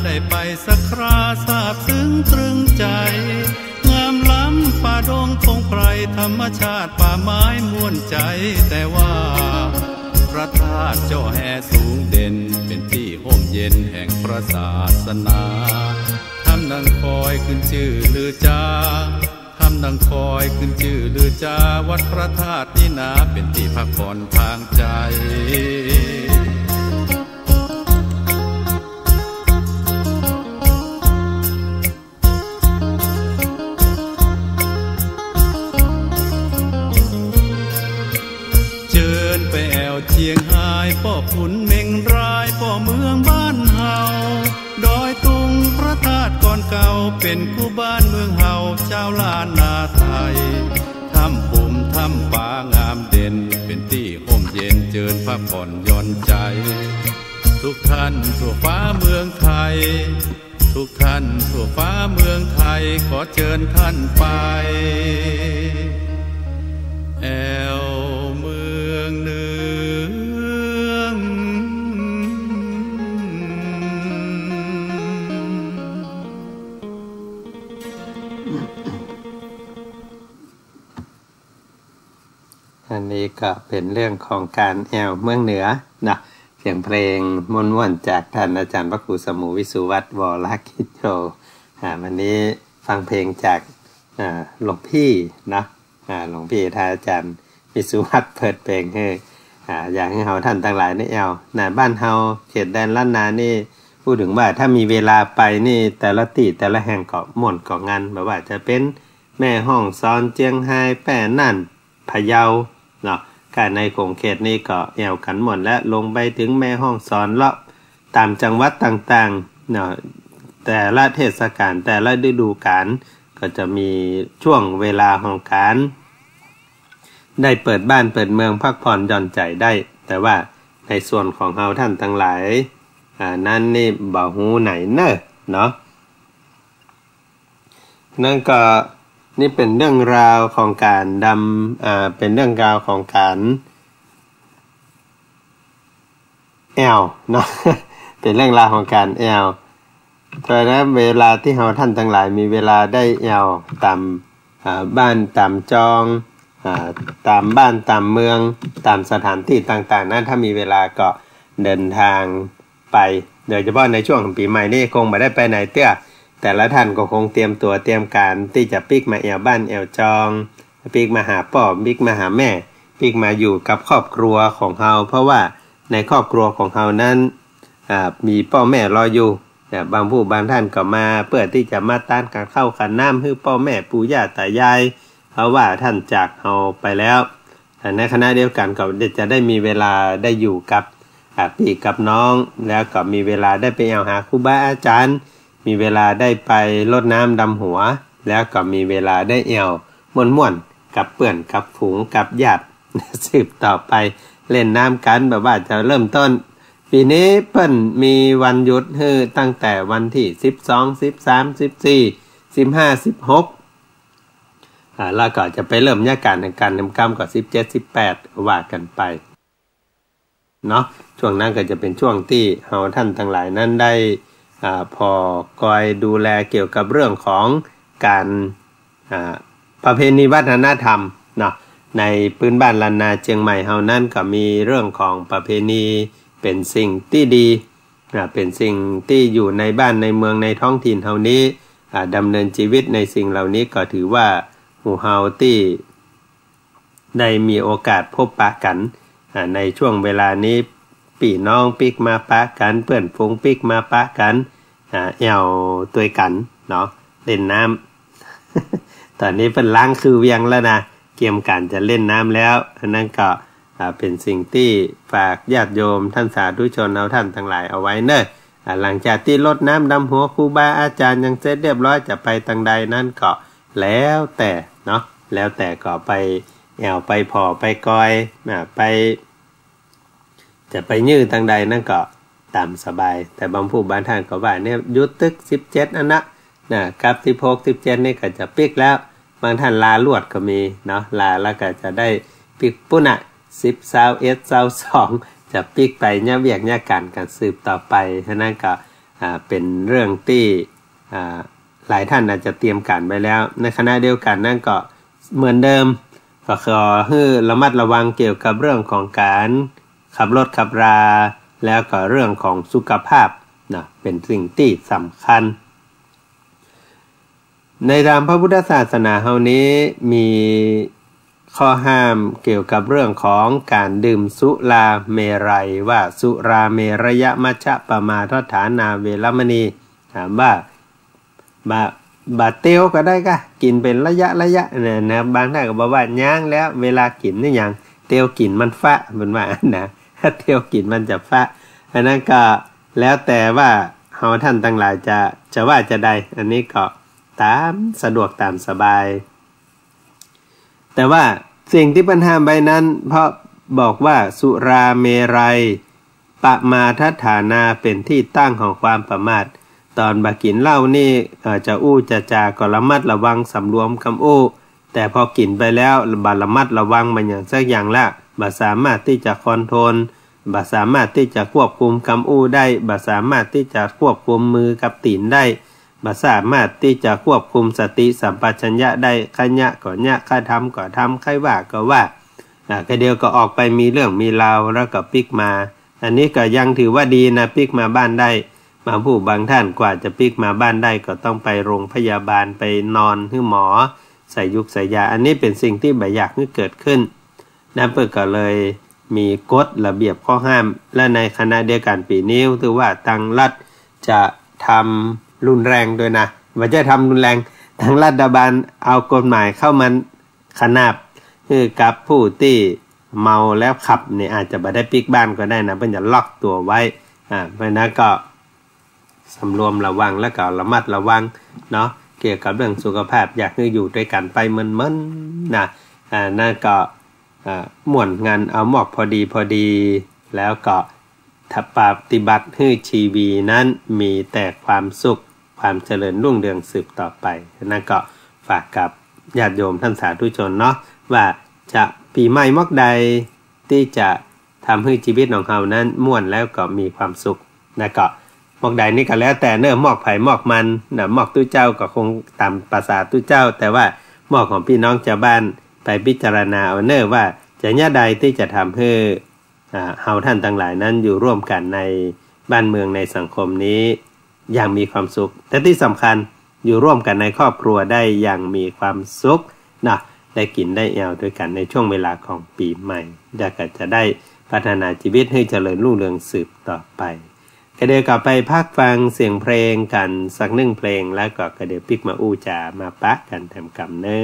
ได้ไปสักคราซาบซึ้งตรึงใจงามล้ำป่าดงพงไพรธรรมชาติป่าไม้ม่วนใจแต่ว่าพระธาตุเจ้าแห่สูงเด่นเป็นที่ห่มเย็นแห่งพระศาสนาทำดังคอยขึ้นชื่อลือจาทำดังคอยขึ้นชื่อลือจาวัดพระธาตุนี่นาเป็นที่พักผ่อนทางใจไปแอวเชียงหายป่อขุนเมงรายป่อเมืองบ้านเฮาดอยตุงพระธาตุก่อนเก่าเป็นคู่บ้านเมืองเฮาเจ้าล้านนาไทยถ้ำภูมิถ้ำป่างามเด่นเป็นที่ห่มเย็นเจิญพักผ่อนหย่อนใจทุกท่านทั่วฟ้าเมืองไทยทุกท่านทั่วฟ้าเมืองไทยขอเชิญท่านไปแอวเมืองเนืองอันนี้ก็เป็นเรื่องของการแอวเมืองเหนือนะเสียงเพลงม่วนๆจากท่านอาจารย์พระครูสมุวิสุวัฒน์วรกิจโยวันนี้ฟังเพลงจากหลวงพี่นะหลวงพี่ท่านอาจารย์วิสุวัฒน์เปิดเพลงให้อยากให้เฮาท่านทั้งหลายนี่แอวบ้านเฮาเขตแดนล้านนานี่พูดถึงว่าถ้ามีเวลาไปนี่แต่ละที่แต่ละแห่งก็ม่วนก็งานแบบว่าจะเป็นแม่ฮ่องซอนเจียงไฮ้แป้นั่นพะเยาเนาะการในของเขตนี้ก็แอวกันหมดและลงไปถึงแม่ฮ่องซอนเลาะตามจังหวัดต่างๆเนาะแต่ละเทศกาลแต่ละฤดูกาลก็จะมีช่วงเวลาของการได้เปิดบ้านเปิดเมืองพักผ่อนหย่อนใจได้แต่ว่าในส่วนของเฮาท่านทั้งหลายนั่นนี่บ่ฮู้ไหนเนอะเนาะนั่นก็นี่เป็นเรื่องราวของการเป็นเรื่องราวของการแอวเนาะ เป็นเรื่องราวของการแอวเพราะนั้นเวลาที่เฮาท่านทั้งหลายมีเวลาได้แอวตามบ้านตามจองตามบ้านตามเมืองตามสถานที่ต่างๆนั้นถ้ามีเวลาก็เดินทางไปโดยเฉพาะในช่วงปีใหม่นี่คงไม่ได้ไปไหนเตี้ยแต่ละท่านก็คงเตรียมตัวเตรียมการที่จะปิกมาแอวบ้านแอวจองปิกมาหาพ่อปิกมาหาแม่ปิกมาอยู่กับครอบครัวของเฮาเพราะว่าในครอบครัวของเฮานั้นมีพ่อแม่รออยู่บางผู้บางท่านก็มาเพื่อที่จะมาต้านการเข้าขันน้ำให้พ่อแม่ปู่ย่าตายายเพราะว่าท่านจากเฮาไปแล้วแต่ในคณะเดียวกันก็จะได้มีเวลาได้อยู่กับพี่กับน้องแล้วก็มีเวลาได้ไปแอวหาครูบาอาจารย์มีเวลาได้ไปรดน้ำดำหัวแล้วก็มีเวลาได้แอวม่วนๆกับเพื่อนกับฝูงกับญาติสืบต่อไปเล่นน้ำกันแบบว่าจะเริ่มต้นปีนี้เพิ่นมีวันหยุดให้ตั้งแต่วันที่12 13 14 15 16แล้วก็จะไปเริ่มยาการในการทำกรรมก็17 18ว่ากันไปเนาะช่วงนั้นก็จะเป็นช่วงที่เฮาท่านทั้งหลายนั้นได้พอคอยดูแลเกี่ยวกับเรื่องของการประเพณีวัฒนธรรมเนาะในพื้นบ้านล้านนาเชียงใหม่เฮานั้นก็มีเรื่องของประเพณี เป็นสิ่งที่ดีเป็นสิ่งที่อยู่ในบ้านในเมืองในท้องถิ่นเฮานี้ดำเนินชีวิตในสิ่งเหล่านี้ก็ถือว่าหมู่เฮาที่ได้มีโอกาสพบปะกันในช่วงเวลานี้พี่น้องปิกมาปะกันเพื่อนฝูงปิกมาปะกันแอวตัวกันเนาะเล่นน้ำ ตอนนี้เป็นล้างคือเวียงแล้วนะเกี่ยมกันจะเล่นน้ำแล้วนั่นก็เป็นสิ่งที่ฝากญาติโยมท่านสาธุชนเอาท่านทั้งหลายเอาไว้เนอะหลังจากที่รดน้ำดำหัวครูบาอาจารย์ยังเสร็จเรียบร้อยจะไปทางใดนั่นก็แล้วแต่เนาะแล้วแต่ก็ไปแอวไปพอไปกอยไปจะไปยื้อทางใดนั่นก็ตามสบายแต่บางผู้บางท่านก็ว่าเนี่ยยุดตึก17อันนะกับ16 17นี่ก็จะปิกแล้วบางท่านลาลวดก็มีเนาะลาแล้วก็จะได้ปิกปุ่นอ่ะ10 21 22จะปิกไปเนี่ยเวียกเนี่ยการสืบต่อไปฉะนั้นก็เป็นเรื่องที่หลายท่านอาจจะเตรียมการไว้แล้วในขณะเดียวกันนั่นก็เหมือนเดิมก็ขอให้ระมัดระวังเกี่ยวกับเรื่องของการขับรถขับราแล้วก็เรื่องของสุขภาพนะเป็นสิ่งที่สำคัญในทางพระพุทธศาสนาเฮานี้มีข้อห้ามเกี่ยวกับเรื่องของการดื่มสุราเมรัยว่าสุราเมรยมัชฌะปมาทฐานาเวรมณีถามว่าบาเตียวก็ได้ก็กินเป็นระยะเนี่ยนะบางท่านก็บอกว่าย่างแล้วเวลากินนี่อย่างเตียวกินมันฟะมันว่านะถ้าเตียวกินมันจะฟะอันนั้นก็แล้วแต่ว่าเฮาท่านทั้งหลายจะว่าจะได้อันนี้ก็ตามสะดวกตามสบายแต่ว่าสิ่งที่ปัญหาใบนั้นเพราะบอกว่าสุราเมรัยปมาทฐานาเป็นที่ตั้งของความประมาทตอนบักกินเหล้านี่จะอู้จะจาก็ระมัดระวังสำรวมคำอู้แต่พอกินไปแล้วบัดระมัดระวังมันอย่างสักอย่างละบัดสามารถที่จะคอนโทรลบัดสามารถที่จะควบคุมคำอู้ได้บัดสามารถที่จะควบคุมมือกับตีนได้บัดสามารถที่จะควบคุมสติสัมปชัญญะได้ขยะก็ยะข้าทำก็ทำใครว่าก็ว่าก็เดียวก็ออกไปมีเรื่องมีราวแล้วก็ปิกมาอันนี้ก็ยังถือว่าดีนะปิกมาบ้านได้มาผู้บางท่านกว่าจะปิกมาบ้านได้ก็ต้องไปโรงพยาบาลไปนอนให้หมอใส่ยุกใส่ยาอันนี้เป็นสิ่งที่ไม่อยากให้เกิดขึ้นนั่นเพื่อก็เลยมีกฎระเบียบข้อห้ามและในคณะเดียวกันปีนี้ถือว่าทางรัฐจะทำรุนแรงด้วยนะว่าจะทำรุนแรงทางรัฐบาลเอากฎหมายเข้ามาขนาบคือกับผู้ที่เมาแล้วขับเนี่ยอาจจะไม่ได้ปิกบ้านก็ได้นะเพื่อจะล็อกตัวไว้เพราะนั้นก็สำรวมระวังและก็ระมัดระวังเนาะเกี่ยวกับเรื่องสุขภาพอยากให้อยู่ด้วยกันไปมันนะนั่นก็ม่วนงานเอาหมอกพอดีแล้วก็ถ้าปฏิบัติให้ชีวีนั้นมีแต่ความสุขความเจริญรุ่งเรืองสืบต่อไปนั่นก็ฝากกับญาติโยมท่านสาธุชนเนาะว่าจะปีใหม่มอกใดที่จะทำให้ชีวิตของเรานั้นม่วนแล้วก็มีความสุขนะก็หมอกใดนี่ก็แล้วแต่เนื้อหมอกไผ่หมอกมันนะหมอกตู้เจ้าก็คงตามภาษาตู้เจ้าแต่ว่าหมอกของพี่น้องชาวบ้านไปพิจารณาเอาเนื้อว่าจะแง่ใดที่จะทำให้เฮาท่านทั้งหลายนั้นอยู่ร่วมกันในบ้านเมืองในสังคมนี้อย่างมีความสุขแต่ที่สำคัญอยู่ร่วมกันในครอบครัวได้อย่างมีความสุขนะได้กินได้แอวด้วยกันในช่วงเวลาของปีใหม่ก็จะได้พัฒนาชีวิตให้เจริญรุ่งเรืองสืบต่อไปก็เดี๋ยวกลับไปพักฟังเสียงเพลงกันสัก1เพลงแล้วก็เดี๋ยวปิกมาอู้จามาปะกันทำกรรมเนอ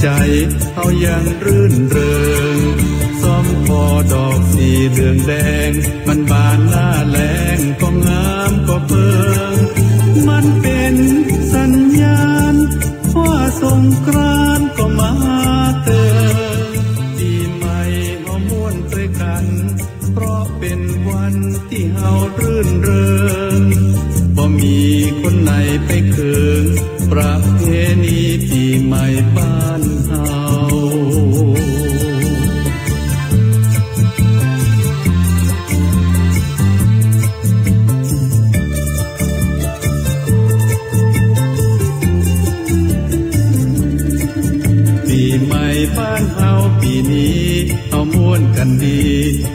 ใจเอายังรื่นเริงซ้อมพอดอกสีเหลืองแดงมันบานหน้าแลงก็งามก็เพิงมันเป็นสัญญาณว่าสงกรานต์ก็มาเติมปีใหม่เฮาม่วนด้วยกันเพราะเป็นวันที่เฮารื่นเริงบ่มีคนไหนไปเคืองประเพณีปีใหม่บ้านเฮาปีใหม่บ้านเฮาปีนี้เฮาม่วนกันดี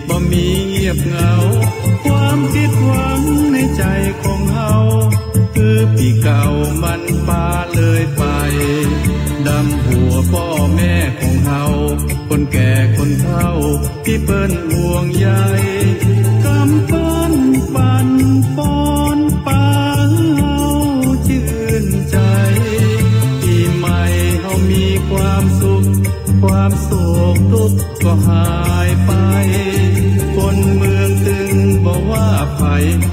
บ่มีเงียบเหงาความคิดหวังในใจของเฮาคือปีเก่ามันปาเลยไปดำหัวพ่อแม่ของเฮาคนแก่คนเฒ่าที่เปิ้นห่วงใยกำปั้นปั่นป้อนปาเฮาชื่นใจปีใหม่เฮามีความสุขความโศกทุกข์ก็หายไปคนเมืองตึงบอกว่าไผ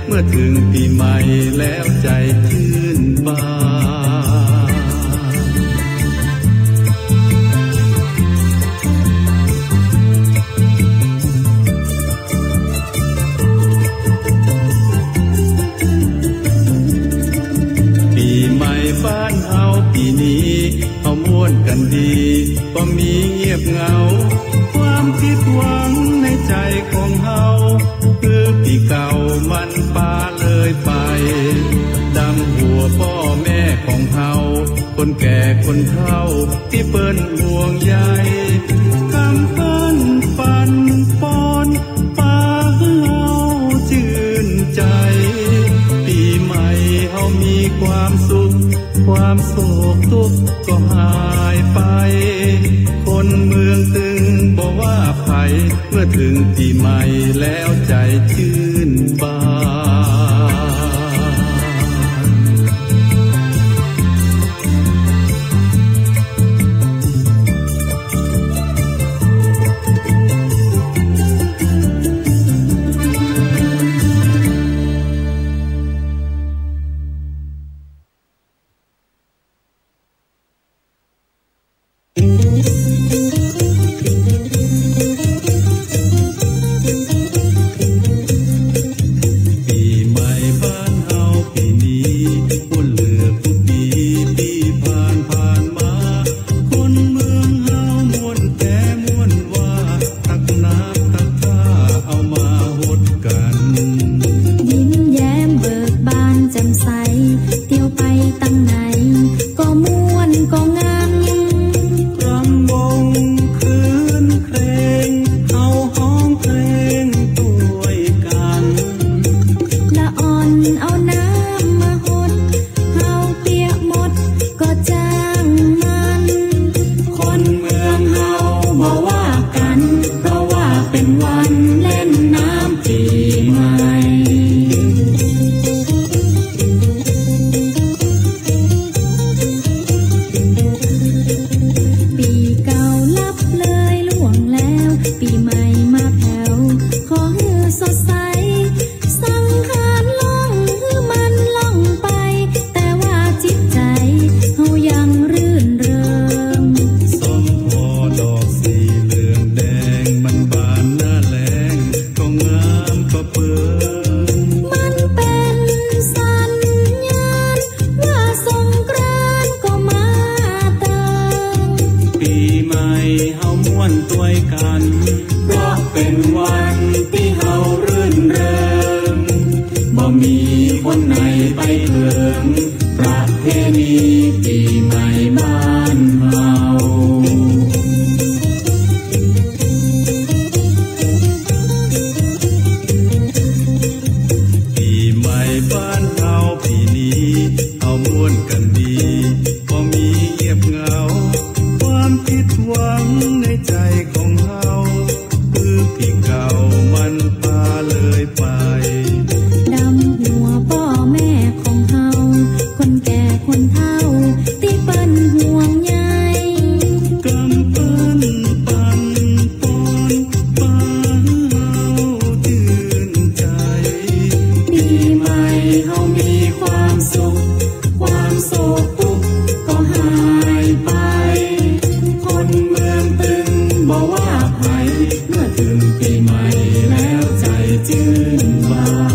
เมื่อถึงปีใหม่แล้วใจชื่นบานปีใหม่บ้านเฮาปีนี้เฮาม่วนกันดีบ่มีเงียบเหงาความคิดหวังในใจของเฮาคือปีเก่ามันปาเลยไปดำหัวพ่อแม่ของเฮาคนแก่คนเฒ่าที่เปิ้นห่วงใยคำปั้นปั่นป้อนปาเฮาชื่นใจปีใหม่เฮามีความสุขความโศกทุกข์ก็หายไปคนเมืองตึงบอกว่าไผเมื่อถึงปีใหม่แล้วใจชื่นบาน เฮามีความสุขความโศกทุกข์ก็หายไปคนเมืองตึงบอกว่าไผเมื่อถึงปีใหม่แล้วใจชื่นบาน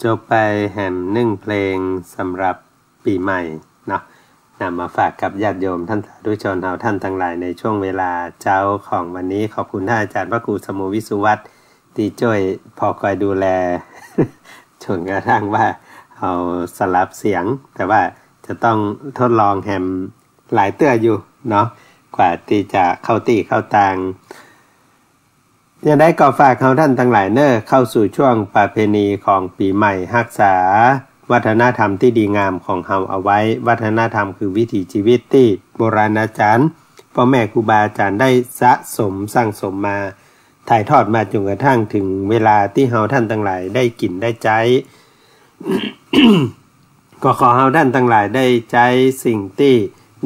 จบไปแห่ม1เพลงสำหรับปีใหม่เนาะนำมาฝากกับญาติโยมท่านสาธุชนเราท่านทั้งหลายในช่วงเวลาเช้าของวันนี้ขอบคุณท่านอาจารย์พระครูสมุวิสุวัฒน์ที่ช่วยพอคอยดูแล จนกระทั่งว่าเอาสลับเสียงแต่ว่าจะต้องทดลองแฮมหลายเตื้ออยู่เนาะกว่าที่จะเข้าตีเข้าตางยังได้ก่อฝากเขาท่านทั้งหลายเข้าสู่ช่วงประเพณีของปีใหม่รักษาวัฒนธรรมที่ดีงามของเฮาเอาไว้วัฒนธรรมคือวิถีชีวิตที่โบราณอาจารย์พ่อแม่ครูบาอาจารย์ได้สะสมสร้างสมมาถ่ายทอดมาจนกระทั่งถึงเวลาที่เฮาท่านทั้งหลายได้กินได้ใจ ก็ขอเฮาท่านทั้งหลายได้ใจสิ่งที่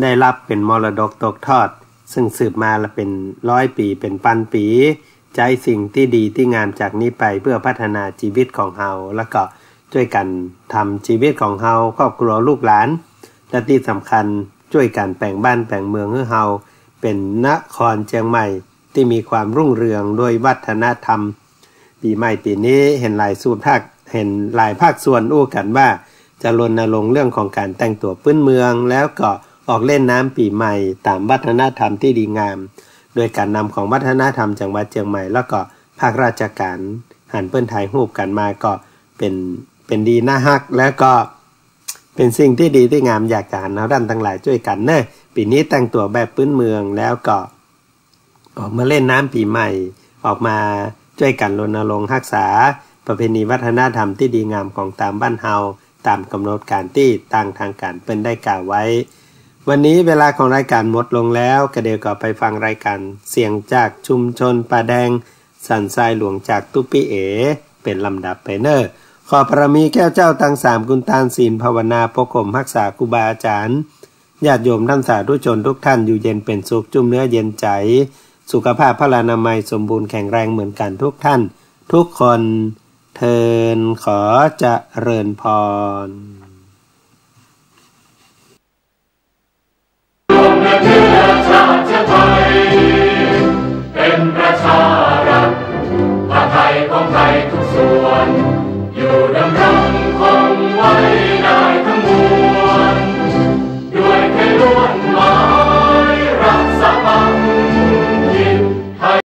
ได้รับเป็นมรดกตกทอดซึ่งสืบมาละเป็น100 ปีเป็นพันปีใจสิ่งที่ดีที่งามจากนี้ไปเพื่อพัฒนาชีวิตของเฮาแล้วก็ช่วยกันทำชีวิตของเฮาครอบครัวลูกหลานและที่สำคัญช่วยกันแปลงบ้านแปลงเมืองให้เฮาเป็นนครเชียงใหม่ที่มีความรุ่งเรืองด้วยวัฒนธรรมปีใหม่ปีนี้เห็นหลายภาคส่วนอู้กันว่าจะรณรงค์เรื่องของการแต่งตัวพื้นเมืองแล้วก็ออกเล่นน้ำปีใหม่ตามวัฒนธรรมที่ดีงามโดยการนำของวัฒนธรรมจังหวัดเชียงใหม่แล้วก็ภาคราชการหันเปิ้นถ่ายรูปกันมาก็เป็นดีน่าฮักแล้วก็เป็นสิ่งที่ดีที่งามอยากจะหันเอาด้านทั้งหลายช่วยกันปีนี้แต่งตัวแบบพื้นเมืองแล้วก็ออกมาเล่นน้ำปีใหม่ออกมาช่วยกันรณรงค์รักษาประเพณีวัฒนธรรมที่ดีงามของตามบ้านเฮาตามกำหนดการที่ทางการเปิ้นได้กล่าวไว้วันนี้เวลาของรายการหมดลงแล้วก็เดี๋ยวก็ไปฟังรายการเสียงจากชุมชนป่าแดงสันทรายหลวงจากตุปิเอเป็นลำดับไปขอพระมีแก้วเจ้าทั้ง3กุณทานศีลภาวนาปกคมรักษาครูบาอาจารย์ญาติโยมท่านสาธุชนทุกท่านอยู่เย็นเป็นสุขจุ่มเนื้อเย็นใจสุขภาพพลานามัยสมบูรณ์แข็งแรงเหมือนกันทุกท่านทุกคนเทินขอเจริญพร